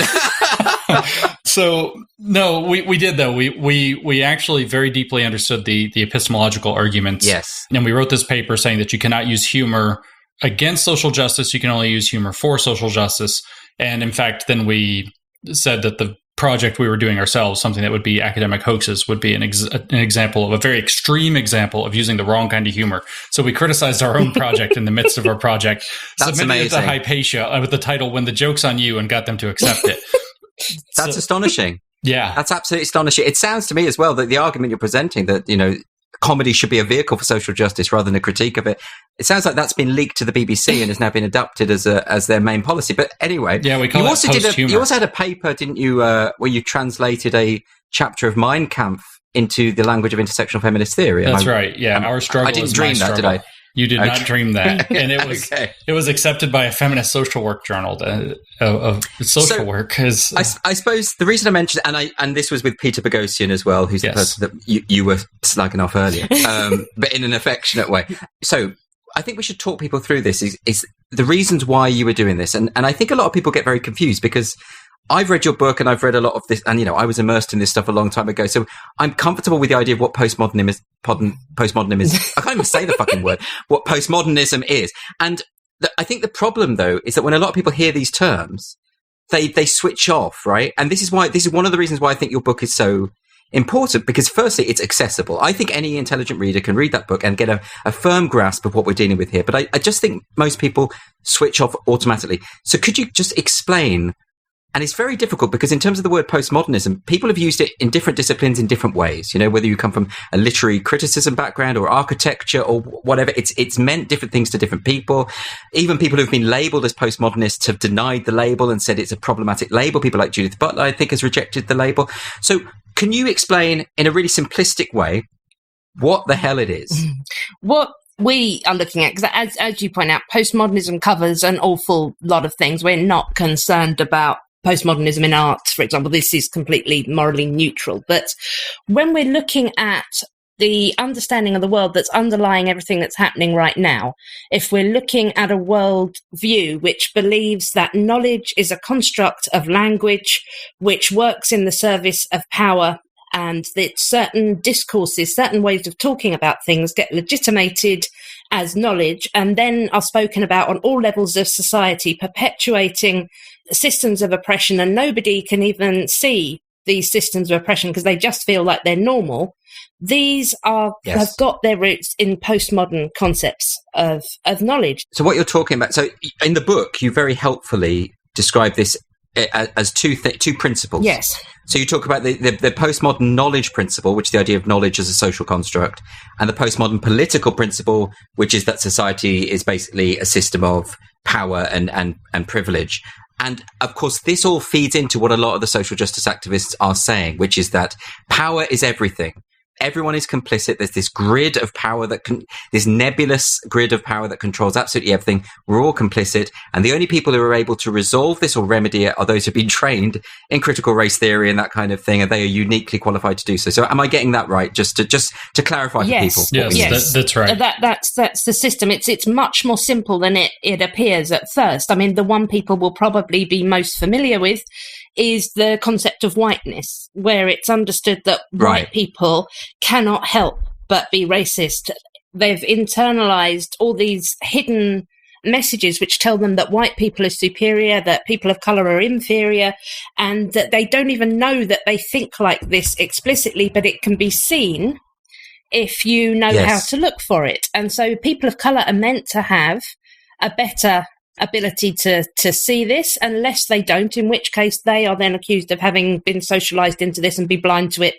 So no, we did though. We actually very deeply understood the epistemological arguments. Yes, and we wrote this paper saying that you cannot use humor against social justice. You can only use humor for social justice. And in fact, then we said that the project we were doing ourselves, something that would be academic hoaxes, would be an example of a very extreme example of using the wrong kind of humor. So we criticized our own project in the midst of our project, submitted it to Hypatia with the title "When the Joke's on You" and got them to accept it. That's astonishing. Yeah. That's absolutely astonishing. It sounds to me as well that the argument you're presenting that, comedy should be a vehicle for social justice rather than a critique of it. It sounds like that's been leaked to the BBC and has now been adopted as their main policy. But anyway, yeah, we call it post-humor. You also had a paper, didn't you, where you translated a chapter of Mein Kampf into the language of intersectional feminist theory? That's right. Yeah, our struggle. I didn't dream that, did I? You did not dream that, and it was it was accepted by a feminist social work journal. Of social work is. I suppose the reason I mentioned, and this was with Peter Boghossian as well, who's the person that you were slagging off earlier, but in an affectionate way. So I think we should talk people through this. Is the reasons why you were doing this, and I think a lot of people get very confused because I've read your book and I've read a lot of this, and I was immersed in this stuff a long time ago. So I'm comfortable with the idea of what postmodernism is. I can't even say the fucking word. What postmodernism is, and I think the problem though is that when a lot of people hear these terms, they switch off, right? And this is one of the reasons why I think your book is so important, because firstly, it's accessible. I think any intelligent reader can read that book and get a firm grasp of what we're dealing with here. But I just think most people switch off automatically. So could you just explain? And it's very difficult because in terms of the word postmodernism, people have used it in different disciplines in different ways. Whether you come from a literary criticism background or architecture or whatever, it's meant different things to different people. Even people who've been labelled as postmodernists have denied the label and said it's a problematic label. People like Judith Butler, I think, has rejected the label. So can you explain in a really simplistic way what the hell it is? What we are looking at, because as you point out, postmodernism covers an awful lot of things. We're not concerned about postmodernism in art, for example. This is completely morally neutral. But when we're looking at the understanding of the world that's underlying everything that's happening right now, if we're looking at a world view which believes that knowledge is a construct of language which works in the service of power, and that certain discourses, certain ways of talking about things get legitimated as knowledge and then are spoken about on all levels of society, perpetuating systems of oppression, and nobody can even see these systems of oppression because they just feel like they're normal. These have got their roots in postmodern concepts of knowledge. So what you're talking about, so in the book, you very helpfully describe this as two principles. Yes. So you talk about the postmodern knowledge principle, which is the idea of knowledge as a social construct, and the postmodern political principle, which is that society is basically a system of power and privilege. And of course, this all feeds into what a lot of the social justice activists are saying, which is that power is everything. Everyone is complicit. There's this grid of power this nebulous grid of power that controls absolutely everything. We're all complicit. And the only people who are able to resolve this or remedy it are those who've been trained in critical race theory and that kind of thing. And they are uniquely qualified to do so. So am I getting that right? Just to clarify for people. Yes, that's right. That's the system. It's much more simple than it appears at first. I mean, the one people will probably be most familiar with is the concept of whiteness, where it's understood that white people cannot help but be racist. They've internalized all these hidden messages which tell them that white people are superior, that people of color are inferior, and that they don't even know that they think like this explicitly, but it can be seen if you know how to look for it. And so people of color are meant to have a better ability to see this, unless they don't, in which case they are then accused of having been socialized into this and be blind to it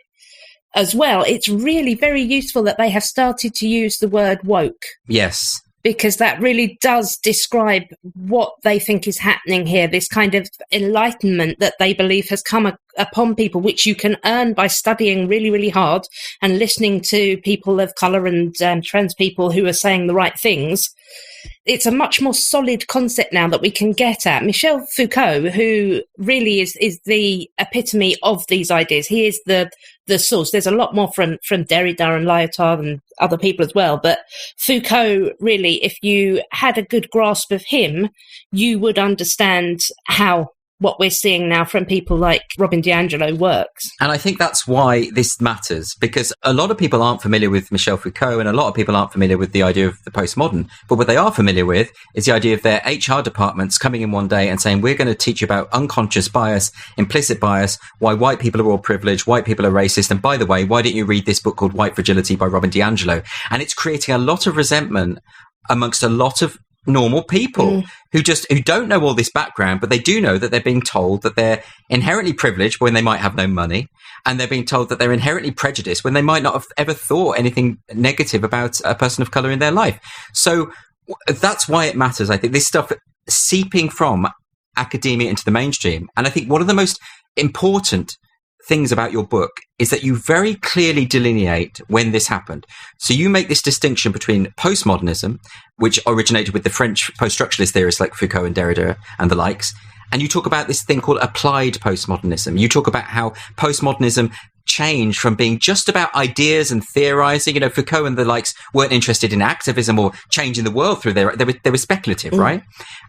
as well. It's really very useful that they have started to use the word woke. Yes. Because that really does describe what they think is happening here, this kind of enlightenment that they believe has come upon people, which you can earn by studying really, really hard and listening to people of colour and trans people who are saying the right things. It's a much more solid concept now that we can get at. Michel Foucault, who really is the epitome of these ideas, he is the source. There's a lot more from Derrida and Lyotard and other people as well. But Foucault, really, if you had a good grasp of him, you would understand how what we're seeing now from people like Robin DiAngelo works. And I think that's why this matters, because a lot of people aren't familiar with Michel Foucault and a lot of people aren't familiar with the idea of the postmodern. But what they are familiar with is the idea of their HR departments coming in one day and saying, we're going to teach you about unconscious bias, implicit bias, why white people are all privileged, white people are racist. And by the way, why didn't you read this book called White Fragility by Robin DiAngelo? And it's creating a lot of resentment amongst a lot of normal people who don't know all this background, but they do know that they're being told that they're inherently privileged when they might have no money, and they're being told that they're inherently prejudiced when they might not have ever thought anything negative about a person of color in their life. So that's why it matters. I think this stuff seeping from academia into the mainstream. And I think one of the most important things about your book is that you very clearly delineate when this happened. So you make this distinction between postmodernism, which originated with the French post-structuralist theorists like Foucault and Derrida and the likes, and you talk about this thing called applied postmodernism. You talk about how postmodernism changed from being just about ideas and theorizing. You know, Foucault and the likes weren't interested in activism or changing the world through they were speculative, right?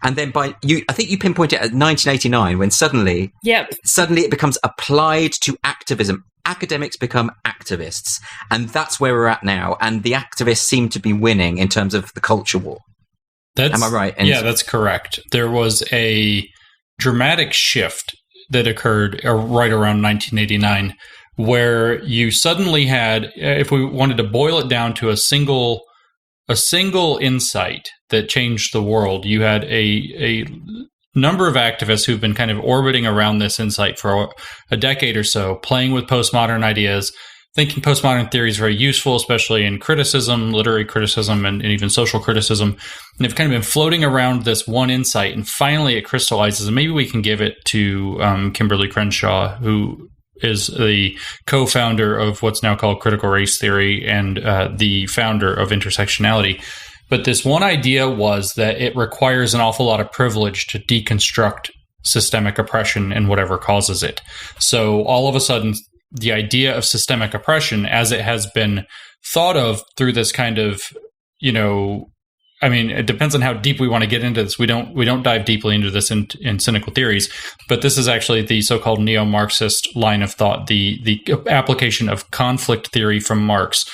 And then I think you pinpoint it at 1989 when suddenly it becomes applied to activism. Academics become activists, and that's where we're at now. And the activists seem to be winning in terms of the culture war. Am I right? Yeah, that's correct. There was a dramatic shift that occurred right around 1989, where you suddenly had, if we wanted to boil it down to a single insight that changed the world, you had a number of activists who've been kind of orbiting around this insight for a decade or so, playing with postmodern ideas, thinking postmodern theory is very useful, especially in criticism, literary criticism, and even social criticism. And they've kind of been floating around this one insight, and finally it crystallizes. And maybe we can give it to Kimberly Crenshaw, who is the co-founder of what's now called critical race theory and the founder of intersectionality. But this one idea was that it requires an awful lot of privilege to deconstruct systemic oppression and whatever causes it. So all of a sudden, the idea of systemic oppression, as it has been thought of through this kind of, I mean, it depends on how deep we want to get into this. We don't dive deeply into this in cynical theories, but this is actually the so-called neo-Marxist line of thought, the application of conflict theory from Marx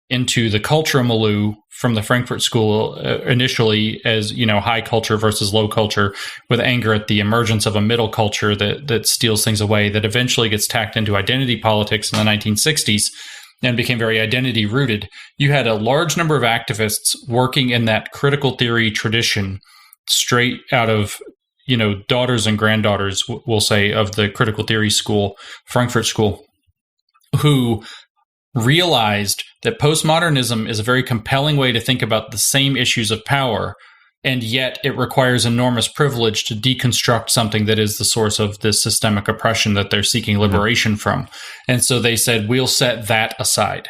into the culture milieu from the Frankfurt School, initially as, high culture versus low culture, with anger at the emergence of a middle culture that steals things away, that eventually gets tacked into identity politics in the 1960s and became very identity rooted. You had a large number of activists working in that critical theory tradition, straight out of, daughters and granddaughters, we'll say, of the critical theory school, Frankfurt School, who realized that postmodernism is a very compelling way to think about the same issues of power, and yet it requires enormous privilege to deconstruct something that is the source of this systemic oppression that they're seeking liberation from. And so they said, we'll set that aside.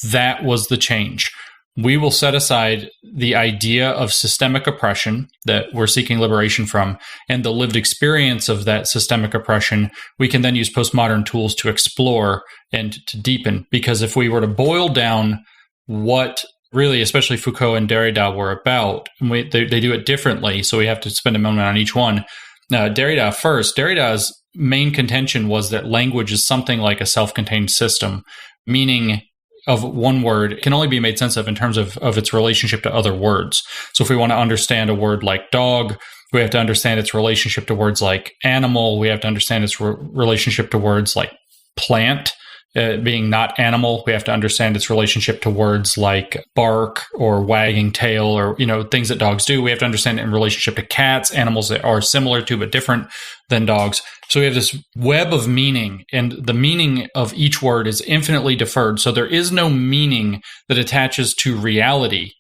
That was the change. We will set aside the idea of systemic oppression that we're seeking liberation from, and the lived experience of that systemic oppression. We can then use postmodern tools to explore and to deepen. Because if we were to boil down what really, especially Foucault and Derrida were about, and they do it differently, so we have to spend a moment on each one. Derrida first. Derrida's main contention was that language is something like a self-contained system, meaning of one word can only be made sense of in terms of its relationship to other words. So if we want to understand a word like dog, we have to understand its relationship to words like animal. We have to understand its relationship to words like plant, being not animal. We have to understand its relationship to words like bark or wagging tail, or things that dogs do. We have to understand it in relationship to cats, animals that are similar to but different than dogs. So we have this web of meaning, and the meaning of each word is infinitely deferred. So there is no meaning that attaches to reality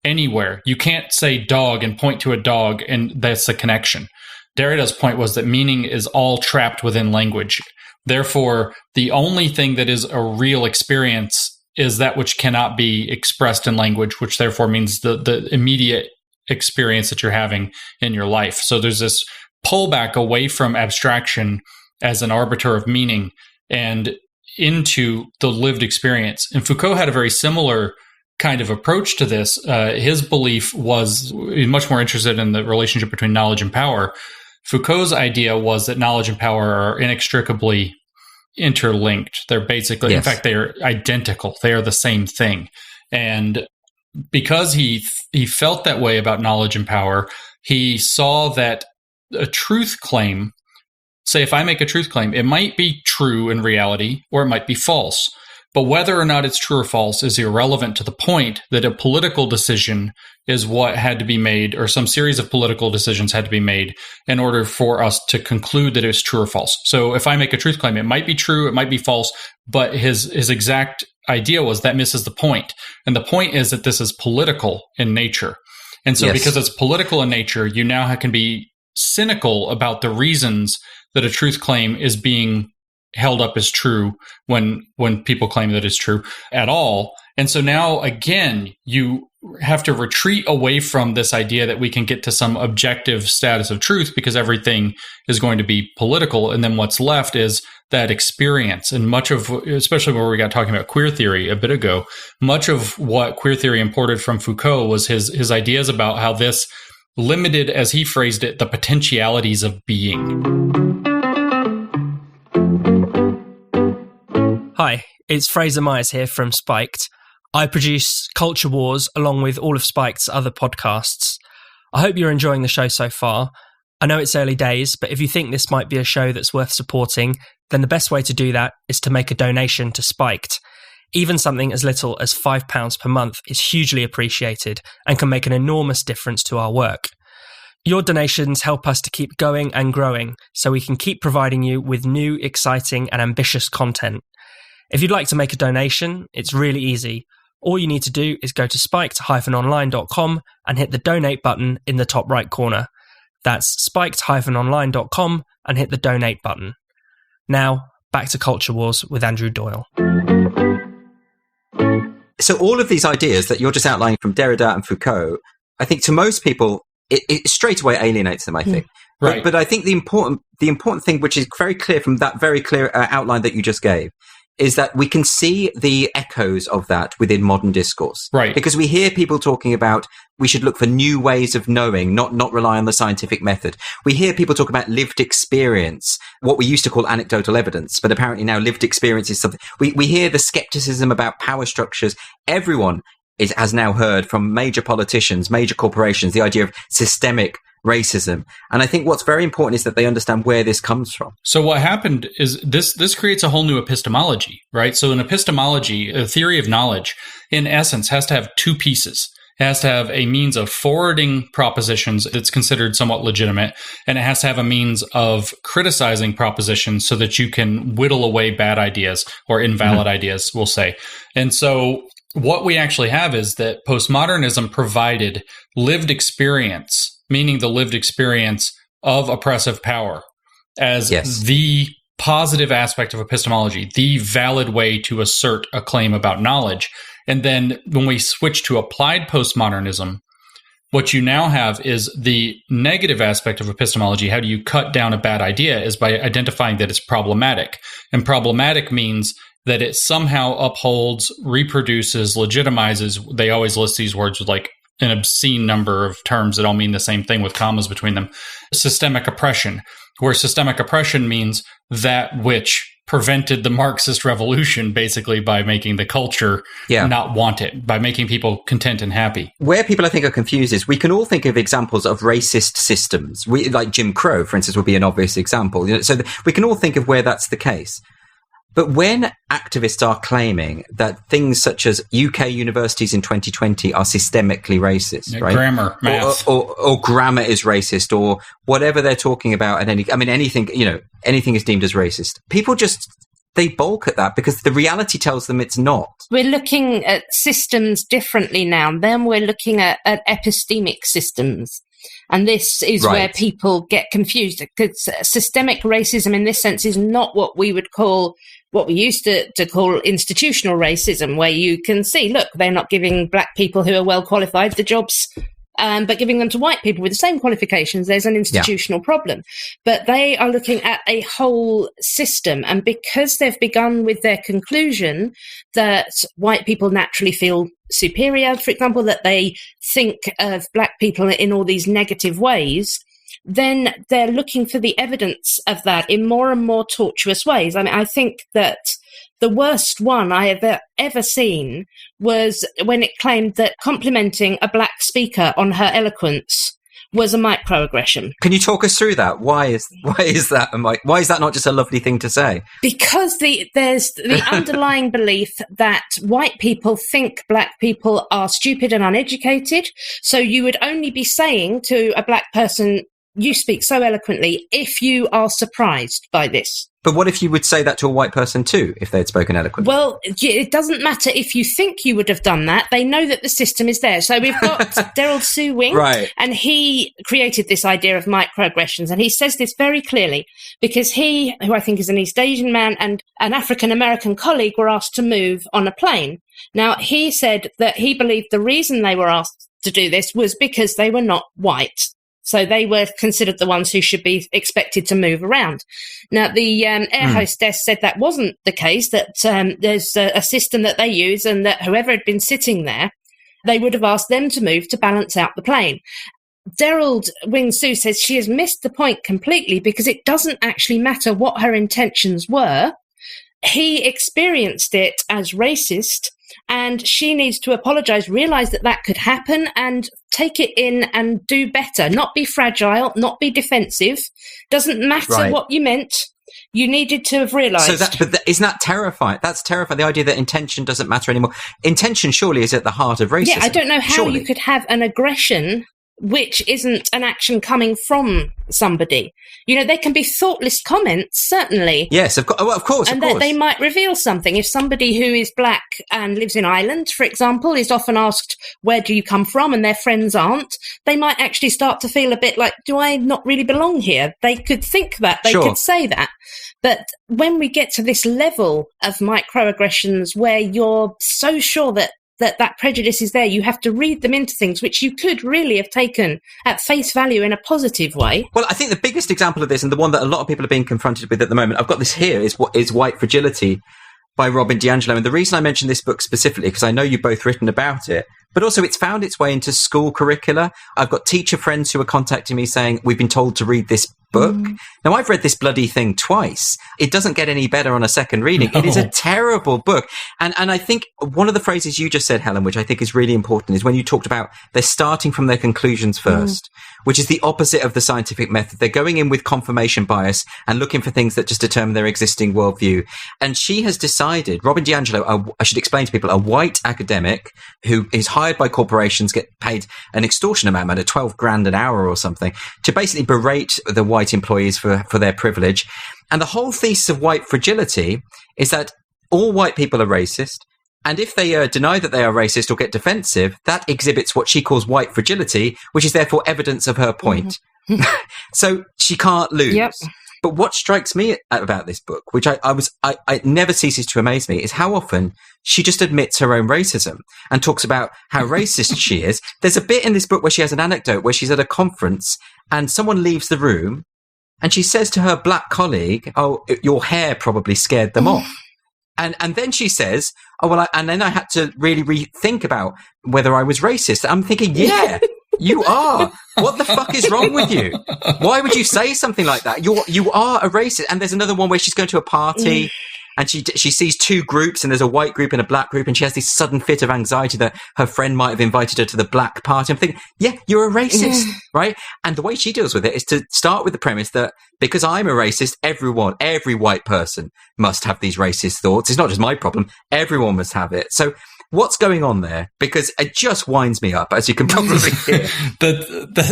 anywhere. You can't say dog and point to a dog, and that's the connection. Derrida's point was that meaning is all trapped within language. Therefore, the only thing that is a real experience is that which cannot be expressed in language, which therefore means the immediate experience that you're having in your life. So there's this pullback away from abstraction as an arbiter of meaning and into the lived experience. And Foucault had a very similar kind of approach to this. His belief was much more interested in the relationship between knowledge and power. Foucault's idea was that knowledge and power are inextricably interlinked. They're basically, in fact, they are identical. They are the same thing. And because he felt that way about knowledge and power, he saw that a truth claim, say if I make a truth claim, it might be true in reality or it might be false. But whether or not it's true or false is irrelevant to the point that a political decision is what had to be made, or some series of political decisions had to be made in order for us to conclude that it's true or false. So if I make a truth claim, it might be true, it might be false, but his exact idea was that misses the point. And the point is that this is political in nature. And so because it's political in nature, you now can be cynical about the reasons that a truth claim is being held up as true when people claim that it's true at all. And so now, again, you have to retreat away from this idea that we can get to some objective status of truth because everything is going to be political. And then what's left is that experience. And much of, especially where we got talking about queer theory a bit ago, much of what queer theory imported from Foucault was his ideas about how this limited, as he phrased it, the potentialities of being. Hi, it's Fraser Myers here from Spiked. I produce Culture Wars along with all of Spiked's other podcasts. I hope you're enjoying the show so far. I know it's early days, but if you think this might be a show that's worth supporting, then the best way to do that is to make a donation to Spiked. Even something as little as £5 per month is hugely appreciated and can make an enormous difference to our work. Your donations help us to keep going and growing so we can keep providing you with new, exciting and ambitious content. If you'd like to make a donation, it's really easy. All you need to do is go to spiked-online.com and hit the donate button in the top right corner. That's spiked-online.com and hit the donate button. Now, back to Culture Wars with Andrew Doyle. So all of these ideas that you're just outlining from Derrida and Foucault, I think to most people, it straight away alienates them, I think. Right. But I think the important thing, which is very clear from that very clear outline that you just gave, is that we can see the echoes of that within modern discourse. Right. Because we hear people talking about we should look for new ways of knowing, not rely on the scientific method. We hear people talk about lived experience, what we used to call anecdotal evidence, but apparently now lived experience is something. We hear the skepticism about power structures. Everyone has now heard from major politicians, major corporations, the idea of systemic racism. And I think what's very important is that they understand where this comes from. So what happened is this creates a whole new epistemology, right? So in epistemology, a theory of knowledge, in essence, has to have two pieces. It has to have a means of forwarding propositions that's considered somewhat legitimate, and it has to have a means of criticizing propositions so that you can whittle away bad ideas or invalid ideas, we'll say. And so what we actually have is that postmodernism provided lived experience, meaning the lived experience of oppressive power, as the positive aspect of epistemology, the valid way to assert a claim about knowledge. And then when we switch to applied postmodernism, what you now have is the negative aspect of epistemology. How do you cut down a bad idea is by identifying that it's problematic. And problematic means that it somehow upholds, reproduces, legitimizes. They always list these words with like an obscene number of terms that all mean the same thing with commas between them. Systemic oppression, where systemic oppression means that which prevented the Marxist revolution basically by making the culture not want it, by making people content and happy. Where people, I think, are confused is we can all think of examples of racist systems. Like Jim Crow, for instance, would be an obvious example. So we can all think of where that's the case. But when activists are claiming that things such as UK universities in 2020 are systemically racist, right? Grammar, math. Or grammar is racist, or whatever they're talking about, anything is deemed as racist. People they balk at that because the reality tells them it's not. We're looking at systems differently now. Then we're looking at epistemic systems. And this is where people get confused, because systemic racism in this sense is not what we used to call institutional racism, where you can see, look, they're not giving black people who are well qualified the jobs, but giving them to white people with the same qualifications. There's an institutional problem. But they are looking at a whole system. And because they've begun with their conclusion that white people naturally feel superior, for example, that they think of black people in all these negative ways, then they're looking for the evidence of that in more and more tortuous ways. I mean, I think that the worst one I have ever seen was when it claimed that complimenting a black speaker on her eloquence was a microaggression. Can you talk us through that? Why is that? Why is that not just a lovely thing to say? Because there's the underlying belief that white people think black people are stupid and uneducated. So you would only be saying to a black person, "You speak so eloquently," if you are surprised by this. But what if you would say that to a white person too, if they had spoken eloquently? Well, it doesn't matter if you think you would have done that. They know that the system is there. So we've got Daryl Sue Wing, right, and he created this idea of microaggressions. And he says this very clearly because he, who I think is an East Asian man, and an African-American colleague were asked to move on a plane. Now, he said that he believed the reason they were asked to do this was because they were not white. So they were considered the ones who should be expected to move around. Now, the air hostess said that wasn't the case, that there's a system that they use, and that whoever had been sitting there, they would have asked them to move to balance out the plane. Daryl Wing Sue says she has missed the point completely because it doesn't actually matter what her intentions were. He experienced it as racist, and she needs to apologise, realise that that could happen, and take it in and do better. Not be fragile, not be defensive. Doesn't matter what you meant. You needed to have realised. Isn't that terrifying? That's terrifying. The idea that intention doesn't matter anymore. Intention surely is at the heart of racism. Yeah, I don't know how you could have an aggression which isn't an action coming from somebody. You know, there can be thoughtless comments, certainly. Yes, of course. And that they might reveal something. If somebody who is black and lives in Ireland, for example, is often asked, "Where do you come from?" and their friends aren't, they might actually start to feel a bit like, do I not really belong here? They could think that. They could say that. But when we get to this level of microaggressions where you're so sure that prejudice is there, you have to read them into things which you could really have taken at face value in a positive way. Well, I think the biggest example of this, and the one that a lot of people are being confronted with at the moment, I've got this here, is White Fragility by Robin DiAngelo. And the reason I mention this book specifically, because I know you've both written about it, but also it's found its way into school curricula. I've got teacher friends who are contacting me saying, we've been told to read this book. Now, I've read this bloody thing twice. It doesn't get any better on a second reading. No. It is a terrible book. And I think one of the phrases you just said, Helen, which I think is really important, is when you talked about they're starting from their conclusions first, which is the opposite of the scientific method. They're going in with confirmation bias and looking for things that just determine their existing worldview. And she has decided, Robin DiAngelo, I should explain to people, a white academic who is hired by corporations, get paid an extortion amount, at $12,000 an hour or something, to basically berate the white employees for their privilege. And the whole thesis of White Fragility is that all white people are racist. And if they deny that they are racist or get defensive, that exhibits what she calls white fragility, which is therefore evidence of her point. So she can't lose. Yep. But what strikes me about this book, which I never ceases to amaze me, is how often she just admits her own racism and talks about how racist she is. There's a bit in this book where she has an anecdote where she's at a conference and someone leaves the room and she says to her black colleague, "Oh, your hair probably scared them off." And then she says, "Oh, well, and then I had to really rethink about whether I was racist." I'm thinking, yeah. You are. What the fuck is wrong with you? Why would you say something like that? You are a racist. And there's another one where she's going to a party and she sees two groups and there's a white group and a black group and she has this sudden fit of anxiety that her friend might have invited her to the black party. I'm thinking, yeah, you're a racist, right? And the way she deals with it is to start with the premise that because I'm a racist, every white person must have these racist thoughts. It's not just my problem. Everyone must have it. So what's going on there? Because it just winds me up, as you can probably hear.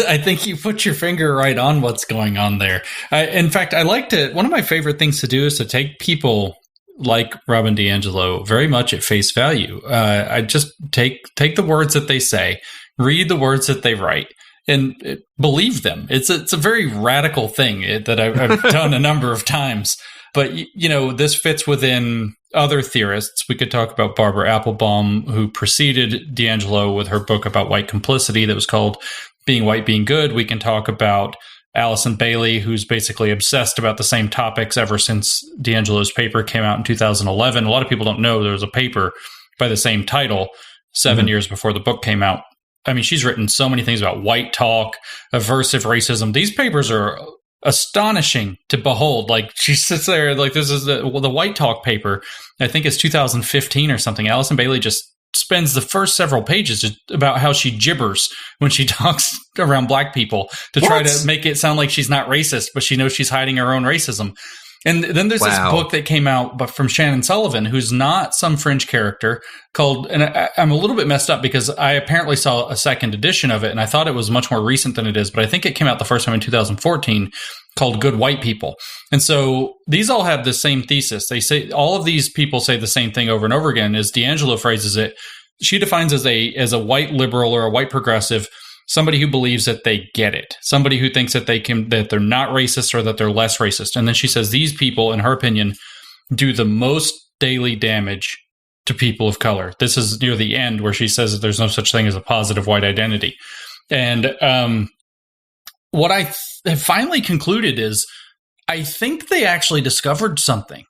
I think you put your finger right on what's going on there. In fact, I like to, one of my favorite things to do is to take people like Robin DiAngelo very much at face value. I just take the words that they say, read the words that they write, and believe them. It's a very radical thing that I've done a number of times. But, you know, this fits within other theorists. We could talk about Barbara Applebaum, who preceded DiAngelo with her book about white complicity that was called Being White, Being Good. We can talk about Alison Bailey, who's basically obsessed about the same topics ever since DiAngelo's paper came out in 2011. A lot of people don't know there was a paper by the same title 7 years before the book came out. I mean, she's written so many things about white talk, aversive racism. These papers are astonishing to behold. Like, she sits there, like, this is the white talk paper, I think it's 2015 or something. Allison Bailey just spends the first several pages just about how she gibbers when she talks around black people to try to make it sound like she's not racist, but she knows she's hiding her own racism. And then there's this book that came out but from Shannon Sullivan, who's not some fringe character, called, and I'm a little bit messed up because I apparently saw a second edition of it, and I thought it was much more recent than it is, but I think it came out the first time in 2014, called Good White People. And so these all have the same thesis. They say, all of these people say the same thing over and over again. As D'Angelo phrases it, she defines as a white liberal or a white progressive, somebody who believes that they get it, somebody who thinks that that they're not racist or that they're less racist. And then she says these people, in her opinion, do the most daily damage to people of color. This is near the end where she says that there's no such thing as a positive white identity. And what I have finally concluded is I think they actually discovered something.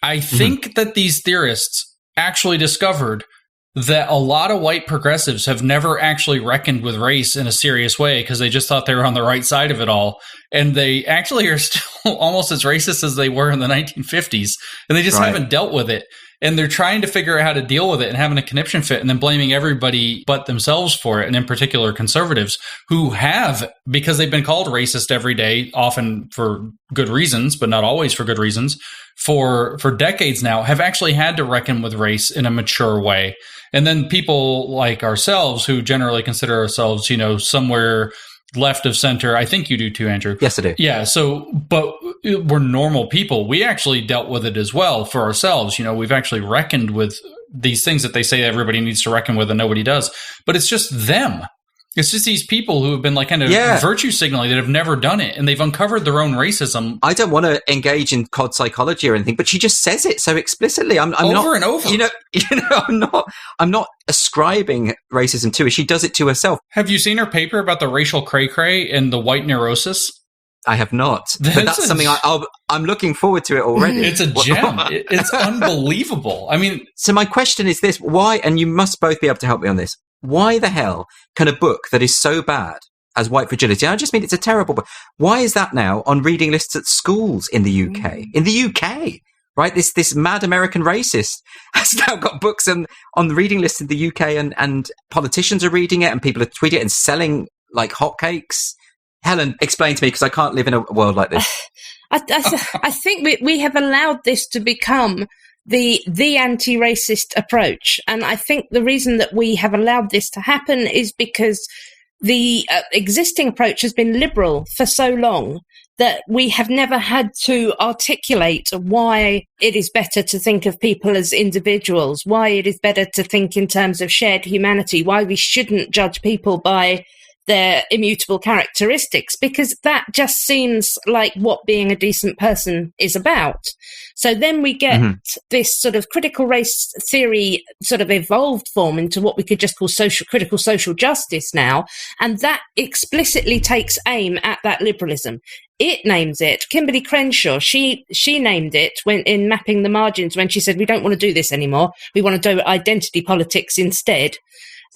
I think that these theorists actually discovered that a lot of white progressives have never actually reckoned with race in a serious way because they just thought they were on the right side of it all. And they actually are still almost as racist as they were in the 1950s. And they just haven't dealt with it. And they're trying to figure out how to deal with it and having a conniption fit and then blaming everybody but themselves for it. And in particular, conservatives who have, because they've been called racist every day, often for good reasons, but not always for good reasons, for decades now, have actually had to reckon with race in a mature way. And then people like ourselves, who generally consider ourselves, somewhere left of center. I think you do too, Andrew. Yes, I do. Yeah. So, but we're normal people. We actually dealt with it as well for ourselves. We've actually reckoned with these things that they say everybody needs to reckon with and nobody does. But it's just them. It's just these people who have been like kind of virtue signaling that have never done it, and they've uncovered their own racism. I don't want to engage in cod psychology or anything, but she just says it so explicitly. I'm over not, and over. I'm not ascribing racism to her. She does it to herself. Have you seen her paper about the racial cray-cray and the white neurosis? I have not, but that's something I'm looking forward to it already. It's a gem. It's unbelievable. I mean, so my question is this: why? And you must both be able to help me on this. Why the hell can a book that is so bad as White Fragility, and I just mean it's a terrible book, why is that now on reading lists at schools in the UK? In the UK, right? This mad American racist has now got books on the reading list in the UK, and politicians are reading it, and people are tweeting it and selling like hotcakes. Helen, explain to me, because I can't live in a world like this. I think we have allowed this to become the anti-racist approach. And I think the reason that we have allowed this to happen is because the existing approach has been liberal for so long that we have never had to articulate why it is better to think of people as individuals, why it is better to think in terms of shared humanity, why we shouldn't judge people by their immutable characteristics, because that just seems like what being a decent person is about. So then we get this sort of critical race theory sort of evolved form into what we could just call critical social justice now. And that explicitly takes aim at that liberalism. It names it. Kimberly Crenshaw, she named it when in Mapping the Margins, when she said, we don't want to do this anymore. We want to do identity politics instead.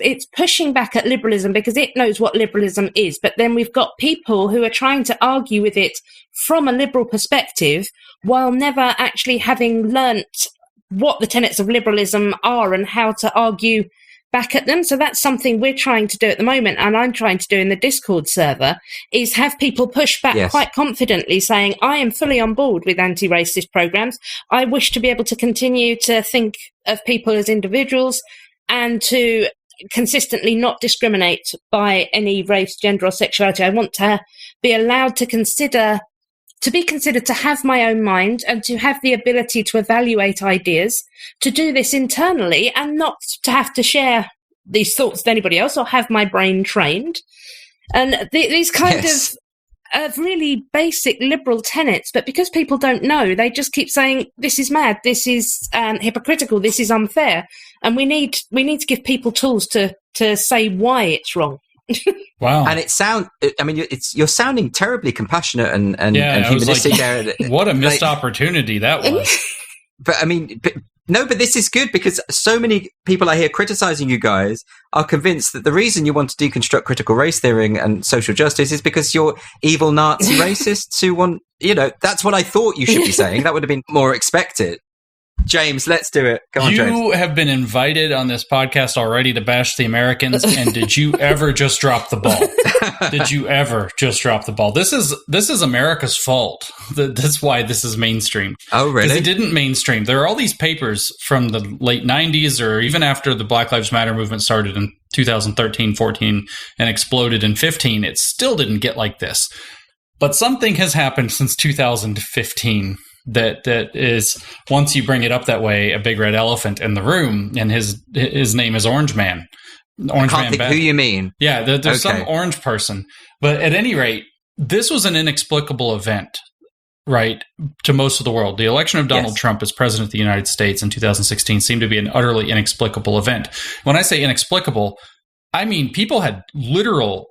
It's pushing back at liberalism because it knows what liberalism is. But then we've got people who are trying to argue with it from a liberal perspective while never actually having learnt what the tenets of liberalism are and how to argue back at them. So that's something we're trying to do at the moment, and I'm trying to do in the Discord server, is have people push back quite confidently saying, I am fully on board with anti-racist programs. I wish to be able to continue to think of people as individuals and to consistently not discriminate by any race, gender or sexuality. I want to be allowed to be considered to have my own mind and to have the ability to evaluate ideas, to do this internally and not to have to share these thoughts with anybody else or have my brain trained. And these kind of really basic liberal tenets, but because people don't know, they just keep saying, this is mad, this is hypocritical, this is unfair. And we need to give people tools to say why it's wrong. Wow. And you're sounding terribly compassionate and humanistic there. What a missed opportunity that was. But I mean, No, but this is good because so many people I hear criticizing you guys are convinced that the reason you want to deconstruct critical race theory and social justice is because you're evil Nazi racists who want, that's what I thought you should be saying. That would have been more expected. James, let's do it. Come on, James. You have been invited on this podcast already to bash the Americans, and did you ever just drop the ball? Did you ever just drop the ball? This is America's fault. That's why this is mainstream. Oh, really? Because it didn't mainstream. There are all these papers from the late 90s or even after the Black Lives Matter movement started in 2013, 14, and exploded in 15. It still didn't get like this. But something has happened since 2015. That is, once you bring it up that way, a big red elephant in the room, and his name is Orange Man. Orange Man. Who you mean? Yeah, there's some orange person. But at any rate, this was an inexplicable event, right, to most of the world. The election of Donald Trump as president of the United States in 2016 seemed to be an utterly inexplicable event. When I say inexplicable, I mean people had literal,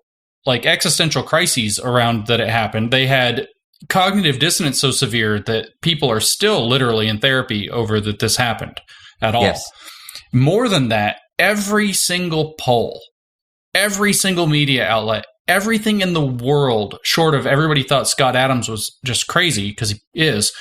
existential crises around that it happened. They had cognitive dissonance so severe that people are still literally in therapy over that this happened at all. Yes. More than that, every single poll, every single media outlet, everything in the world, short of everybody thought Scott Adams was just crazy, because he is,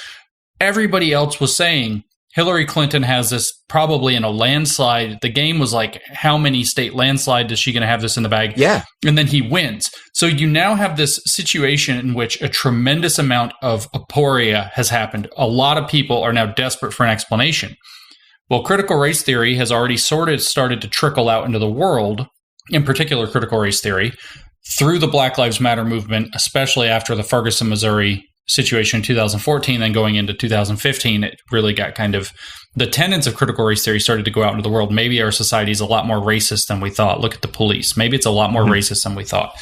everybody else was saying Hillary Clinton has this probably in a landslide. The game was like, how many state landslide is she going to have this in the bag? Yeah. And then he wins. So you now have this situation in which a tremendous amount of aporia has happened. A lot of people are now desperate for an explanation. Well, critical race theory has already started to trickle out into the world, in particular critical race theory, through the Black Lives Matter movement, especially after the Ferguson, Missouri situation in 2014, then going into 2015, it really got the tenets of critical race theory started to go out into the world. Maybe our society is a lot more racist than we thought. Look at the police. Maybe it's a lot more racist than we thought.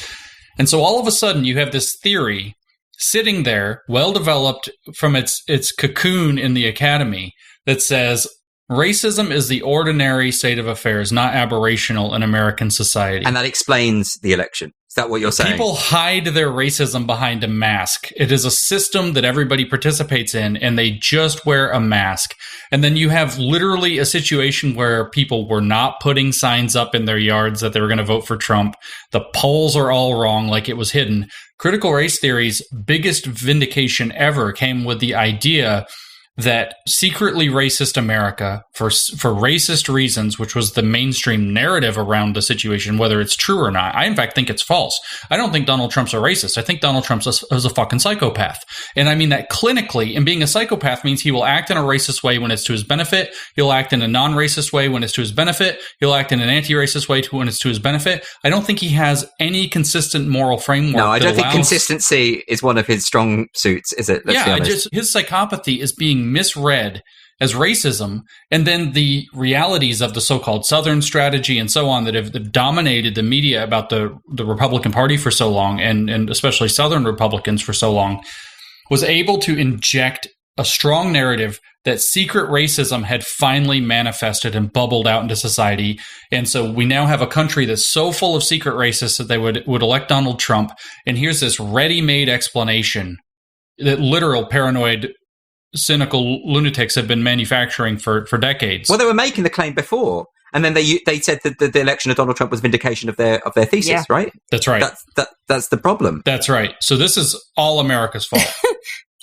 And so all of a sudden you have this theory sitting there, well developed from its cocoon in the academy, that says racism is the ordinary state of affairs, not aberrational in American society. And that explains the election. Is that what you're saying? People hide their racism behind a mask. It is a system that everybody participates in, and they just wear a mask. And then you have literally a situation where people were not putting signs up in their yards that they were going to vote for Trump. The polls are all wrong, like it was hidden. Critical race theory's biggest vindication ever came with the idea that secretly racist America, for racist reasons, which was the mainstream narrative around the situation, whether it's true or not. I, in fact, think it's false. I don't think Donald Trump's a racist. I think Donald Trump's is a fucking psychopath. And I mean that clinically, and being a psychopath means he will act in a racist way when it's to his benefit. He'll act in a non-racist way when it's to his benefit. He'll act in an anti-racist way when it's to his benefit. I don't think he has any consistent moral framework. No, I don't think consistency is one of his strong suits, is it? Let's be honest. His psychopathy is being misread as racism, and then the realities of the so-called Southern strategy and so on that have dominated the media about the Republican Party for so long, and especially Southern Republicans for so long, was able to inject a strong narrative that secret racism had finally manifested and bubbled out into society. And so we now have a country that's so full of secret racists that they would elect Donald Trump. And here's this ready-made explanation that literal paranoid cynical lunatics have been manufacturing for decades. Well, they were making the claim before, and then they said that the election of Donald Trump was vindication of their thesis, right? That's right. That's the problem. That's right. So this is all America's fault.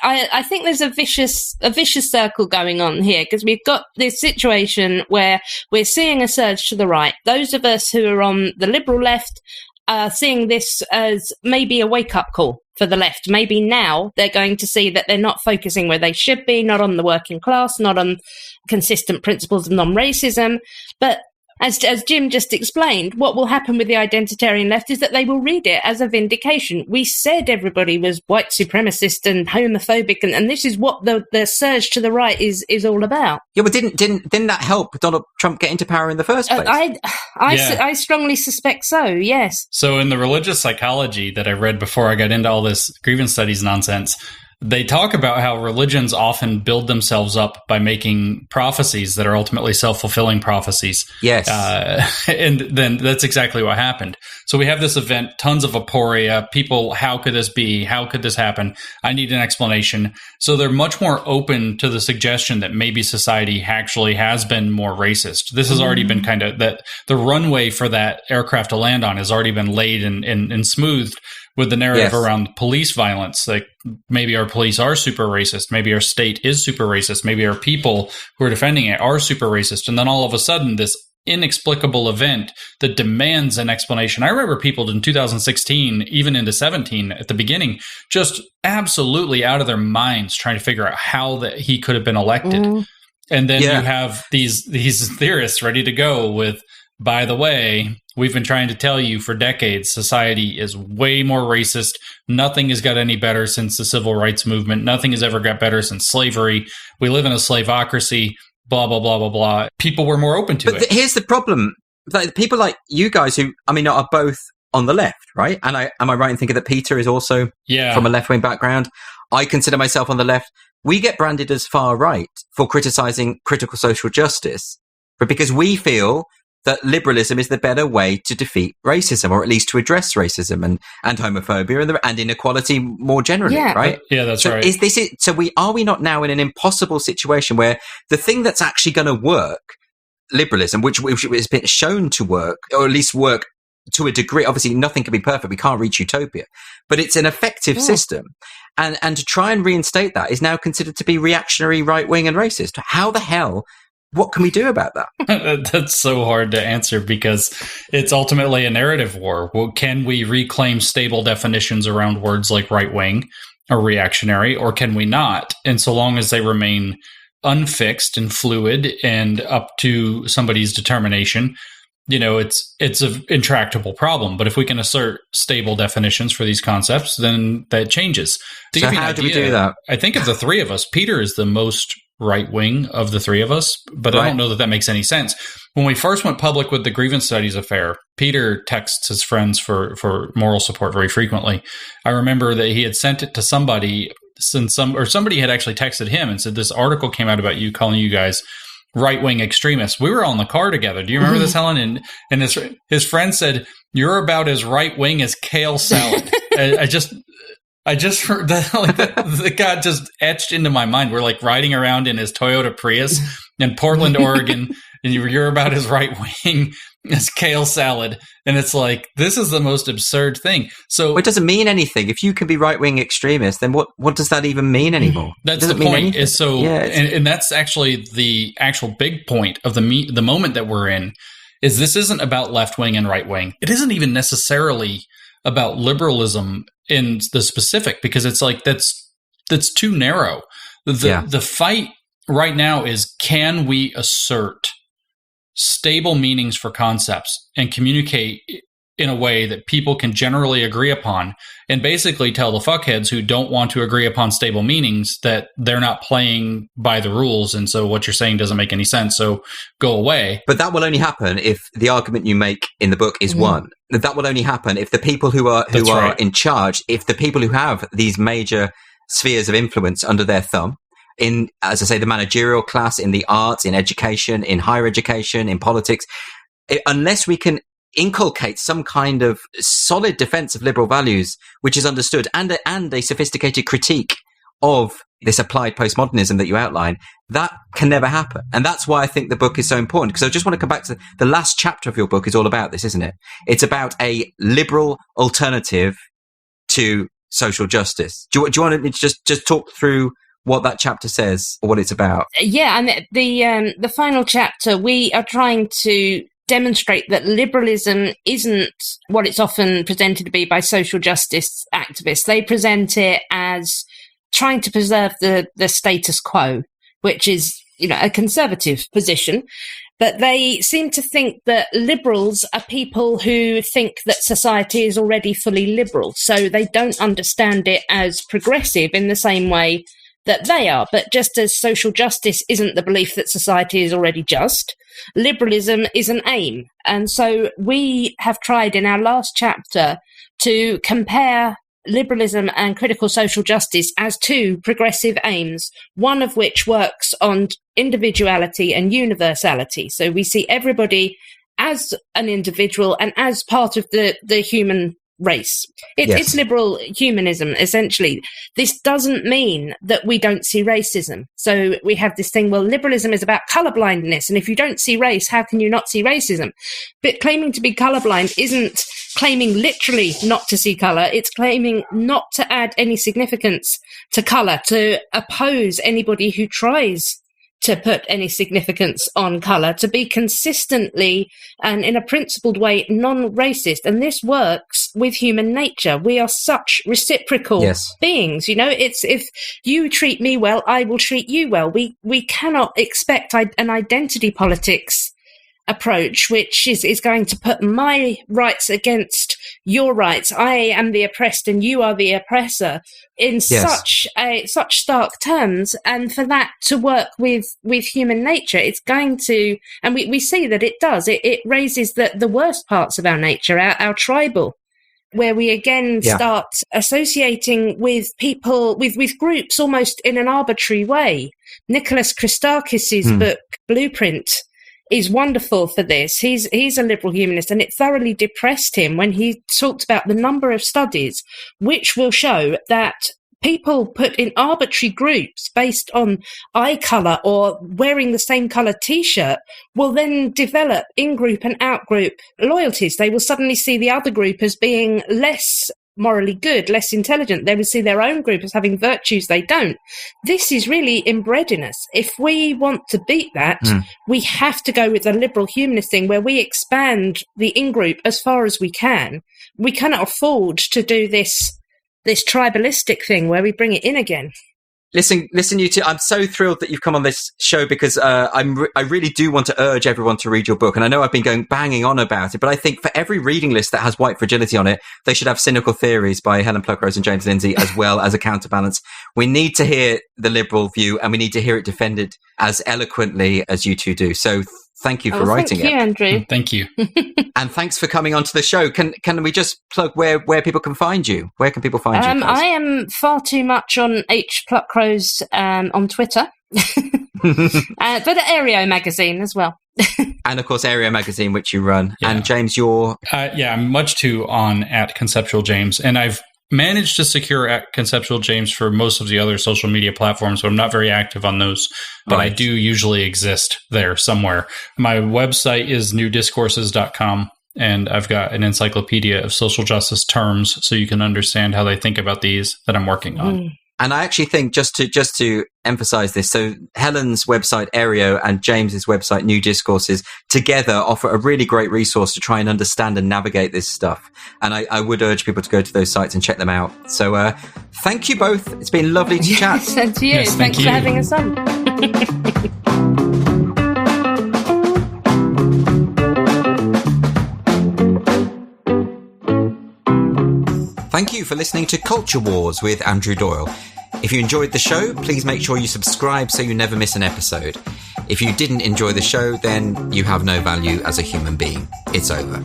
I think there's a vicious circle going on here, because we've got this situation where we're seeing a surge to the right. Those of us who are on the liberal left are seeing this as maybe a wake-up call for the left. Maybe now they're going to see that they're not focusing where they should be, not on the working class, not on consistent principles of non-racism. But as Jim just explained, what will happen with the identitarian left is that they will read it as a vindication. We said everybody was white supremacist and homophobic, and this is what the surge to the right is all about. Yeah, but didn't that help Donald Trump get into power in the first place? I strongly suspect so, yes. So in the religious psychology that I read before I got into all this grievance studies nonsense, they talk about how religions often build themselves up by making prophecies that are ultimately self-fulfilling prophecies. Yes. And then that's exactly what happened. So we have this event, tons of aporia, people, how could this be? How could this happen? I need an explanation. So they're much more open to the suggestion that maybe society actually has been more racist. This has already been kind of, that the runway for that aircraft to land on has already been laid and smoothed with the narrative around police violence. Like, maybe our police are super racist. Maybe our state is super racist. Maybe our people who are defending it are super racist. And then all of a sudden, this inexplicable event that demands an explanation. I remember people in 2016, even into 17 at the beginning, just absolutely out of their minds trying to figure out how that he could have been elected. And then you have these theorists ready to go with, by the way, we've been trying to tell you for decades, society is way more racist. Nothing has got any better since the civil rights movement. Nothing has ever got better since slavery. We live in a slavocracy, blah, blah, blah, blah, blah. People were more open to it. Here's the problem. Like, people like you guys who, I mean, are both on the left, right? And am I right in thinking that Peter is also from a left-wing background? I consider myself on the left. We get branded as far right for criticizing critical social justice, but because we feel that liberalism is the better way to defeat racism, or at least to address racism and homophobia and inequality more generally, right? Yeah, that's right. Are we not now in an impossible situation where the thing that's actually going to work, liberalism, which has been shown to work, or at least work to a degree, obviously nothing can be perfect, we can't reach utopia, but it's an effective system. And to try and reinstate that is now considered to be reactionary, right-wing and racist. How the hell... What can we do about that? That's so hard to answer because it's ultimately a narrative war. Well, can we reclaim stable definitions around words like right-wing or reactionary, or can we not? And so long as they remain unfixed and fluid and up to somebody's determination, you know, it's an intractable problem. But if we can assert stable definitions for these concepts, then that changes. So how do we do that? I think of the three of us, Peter is the most right wing of the three of us, but I don't know that makes any sense. When we first went public with the Grievance Studies affair, Peter texts his friends for moral support very frequently. I remember that he had sent it to somebody, somebody had actually texted him and said, this article came out about you, calling you guys right-wing extremists. We were all in the car together. Do you remember this, Helen? And his friend said, you're about as right-wing as kale salad. I just heard that, like, the got just etched into my mind. We're like riding around in his Toyota Prius in Portland, Oregon, and you're about as right wing as kale salad. And it's like, this is the most absurd thing. So it doesn't mean anything. If you can be right wing extremist, then what does that even mean anymore? That's the point. Is so, and that's actually the actual big point of the moment that we're in. Is this isn't about left wing and right wing. It isn't even necessarily about liberalism in the specific, because it's like that's too narrow. The fight right now is, can we assert stable meanings for concepts and communicate in a way that people can generally agree upon, and basically tell the fuckheads who don't want to agree upon stable meanings that they're not playing by the rules, and so what you're saying doesn't make any sense, so go away. But that will only happen if the argument you make in the book is won. That will only happen if the people who are in charge, if the people who have these major spheres of influence under their thumb, in, as I say, the managerial class, in the arts, in education, in higher education, in politics, unless we can inculcate some kind of solid defense of liberal values, which is understood, and a sophisticated critique of this applied postmodernism that you outline, that can never happen. And that's why I think the book is so important, because I just want to come back to the last chapter of your book is all about this, isn't it? It's about a liberal alternative to social justice. Do you want to just talk through what that chapter says, or what it's about? Yeah, and the final chapter, we are trying to demonstrate that liberalism isn't what it's often presented to be by social justice activists. They present it as trying to preserve the status quo, which is, you know, a conservative position. But they seem to think that liberals are people who think that society is already fully liberal. So they don't understand it as progressive in the same way that they are. But just as social justice isn't the belief that society is already just, liberalism is an aim. And so we have tried in our last chapter to compare liberalism and critical social justice as two progressive aims, one of which works on individuality and universality. So we see everybody as an individual and as part of the human race. It's liberal humanism, essentially. This doesn't mean that we don't see racism. So we have this thing, well, liberalism is about colorblindness, and if you don't see race, how can you not see racism? But claiming to be colorblind isn't claiming literally not to see color. It's claiming not to add any significance to color, to oppose anybody who tries to put any significance on colour, to be consistently and in a principled way non-racist. And this works with human nature. We are such reciprocal beings. You know, it's if you treat me well, I will treat you well. We cannot expect an identity politics approach, which is going to put my rights against your rights. I am the oppressed and you are the oppressor in such stark terms. And for that to work with human nature, it's going to, and we see that it does, it raises the worst parts of our nature, our tribal, where we again start associating with people, with groups almost in an arbitrary way. Nicholas Christakis's book, Blueprint, is wonderful for this. He's a liberal humanist, and it thoroughly depressed him when he talked about the number of studies which will show that people put in arbitrary groups based on eye colour or wearing the same colour T-shirt will then develop in-group and out-group loyalties. They will suddenly see the other group as being less morally good, less intelligent. They would see their own group as having virtues they don't. This is really inbred in us. If we want to beat that, we have to go with the liberal humanist thing where we expand the in-group as far as we can. We cannot afford to do this tribalistic thing where we bring it in again. Listen, you two. I'm so thrilled that you've come on this show because I really do want to urge everyone to read your book. And I know I've been banging on about it, but I think for every reading list that has white fragility on it, they should have Cynical Theories by Helen Pluckrose and James Lindsay as well as a counterbalance. We need to hear the liberal view, and we need to hear it defended as eloquently as you two do. So thank you for writing it. Thank you, Andrew. Thank you. And thanks for coming onto the show. Can we just plug where people can find you? Where can people find you? I am far too much on H. Pluckrose on Twitter. But at Aereo magazine as well. And of course, Aereo magazine, which you run. Yeah. And James, you're... I'm much too on at Conceptual James. And I've managed to secure at Conceptual James for most of the other social media platforms, but I'm not very active on those. But I do usually exist there somewhere. My website is newdiscourses.com, and I've got an encyclopedia of social justice terms so you can understand how they think about these that I'm working on. And I actually think, just to emphasize this, so Helen's website, Aereo, and James's website, New Discourses, together offer a really great resource to try and understand and navigate this stuff. And I would urge people to go to those sites and check them out. So thank you both. It's been lovely to chat. And to you. Yes, Thanks for having us on. Thank you for listening to Culture Wars with Andrew Doyle. If you enjoyed the show, please make sure you subscribe so you never miss an episode. If you didn't enjoy the show, then you have no value as a human being. It's over.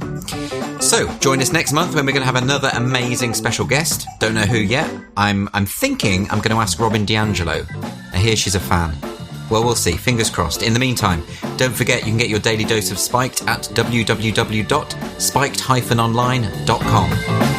So, join us next month when we're going to have another amazing special guest. Don't know who yet. I'm thinking I'm going to ask Robin DiAngelo. I hear she's a fan. Well, we'll see. Fingers crossed. In the meantime, don't forget you can get your daily dose of Spiked at www.spiked-online.com.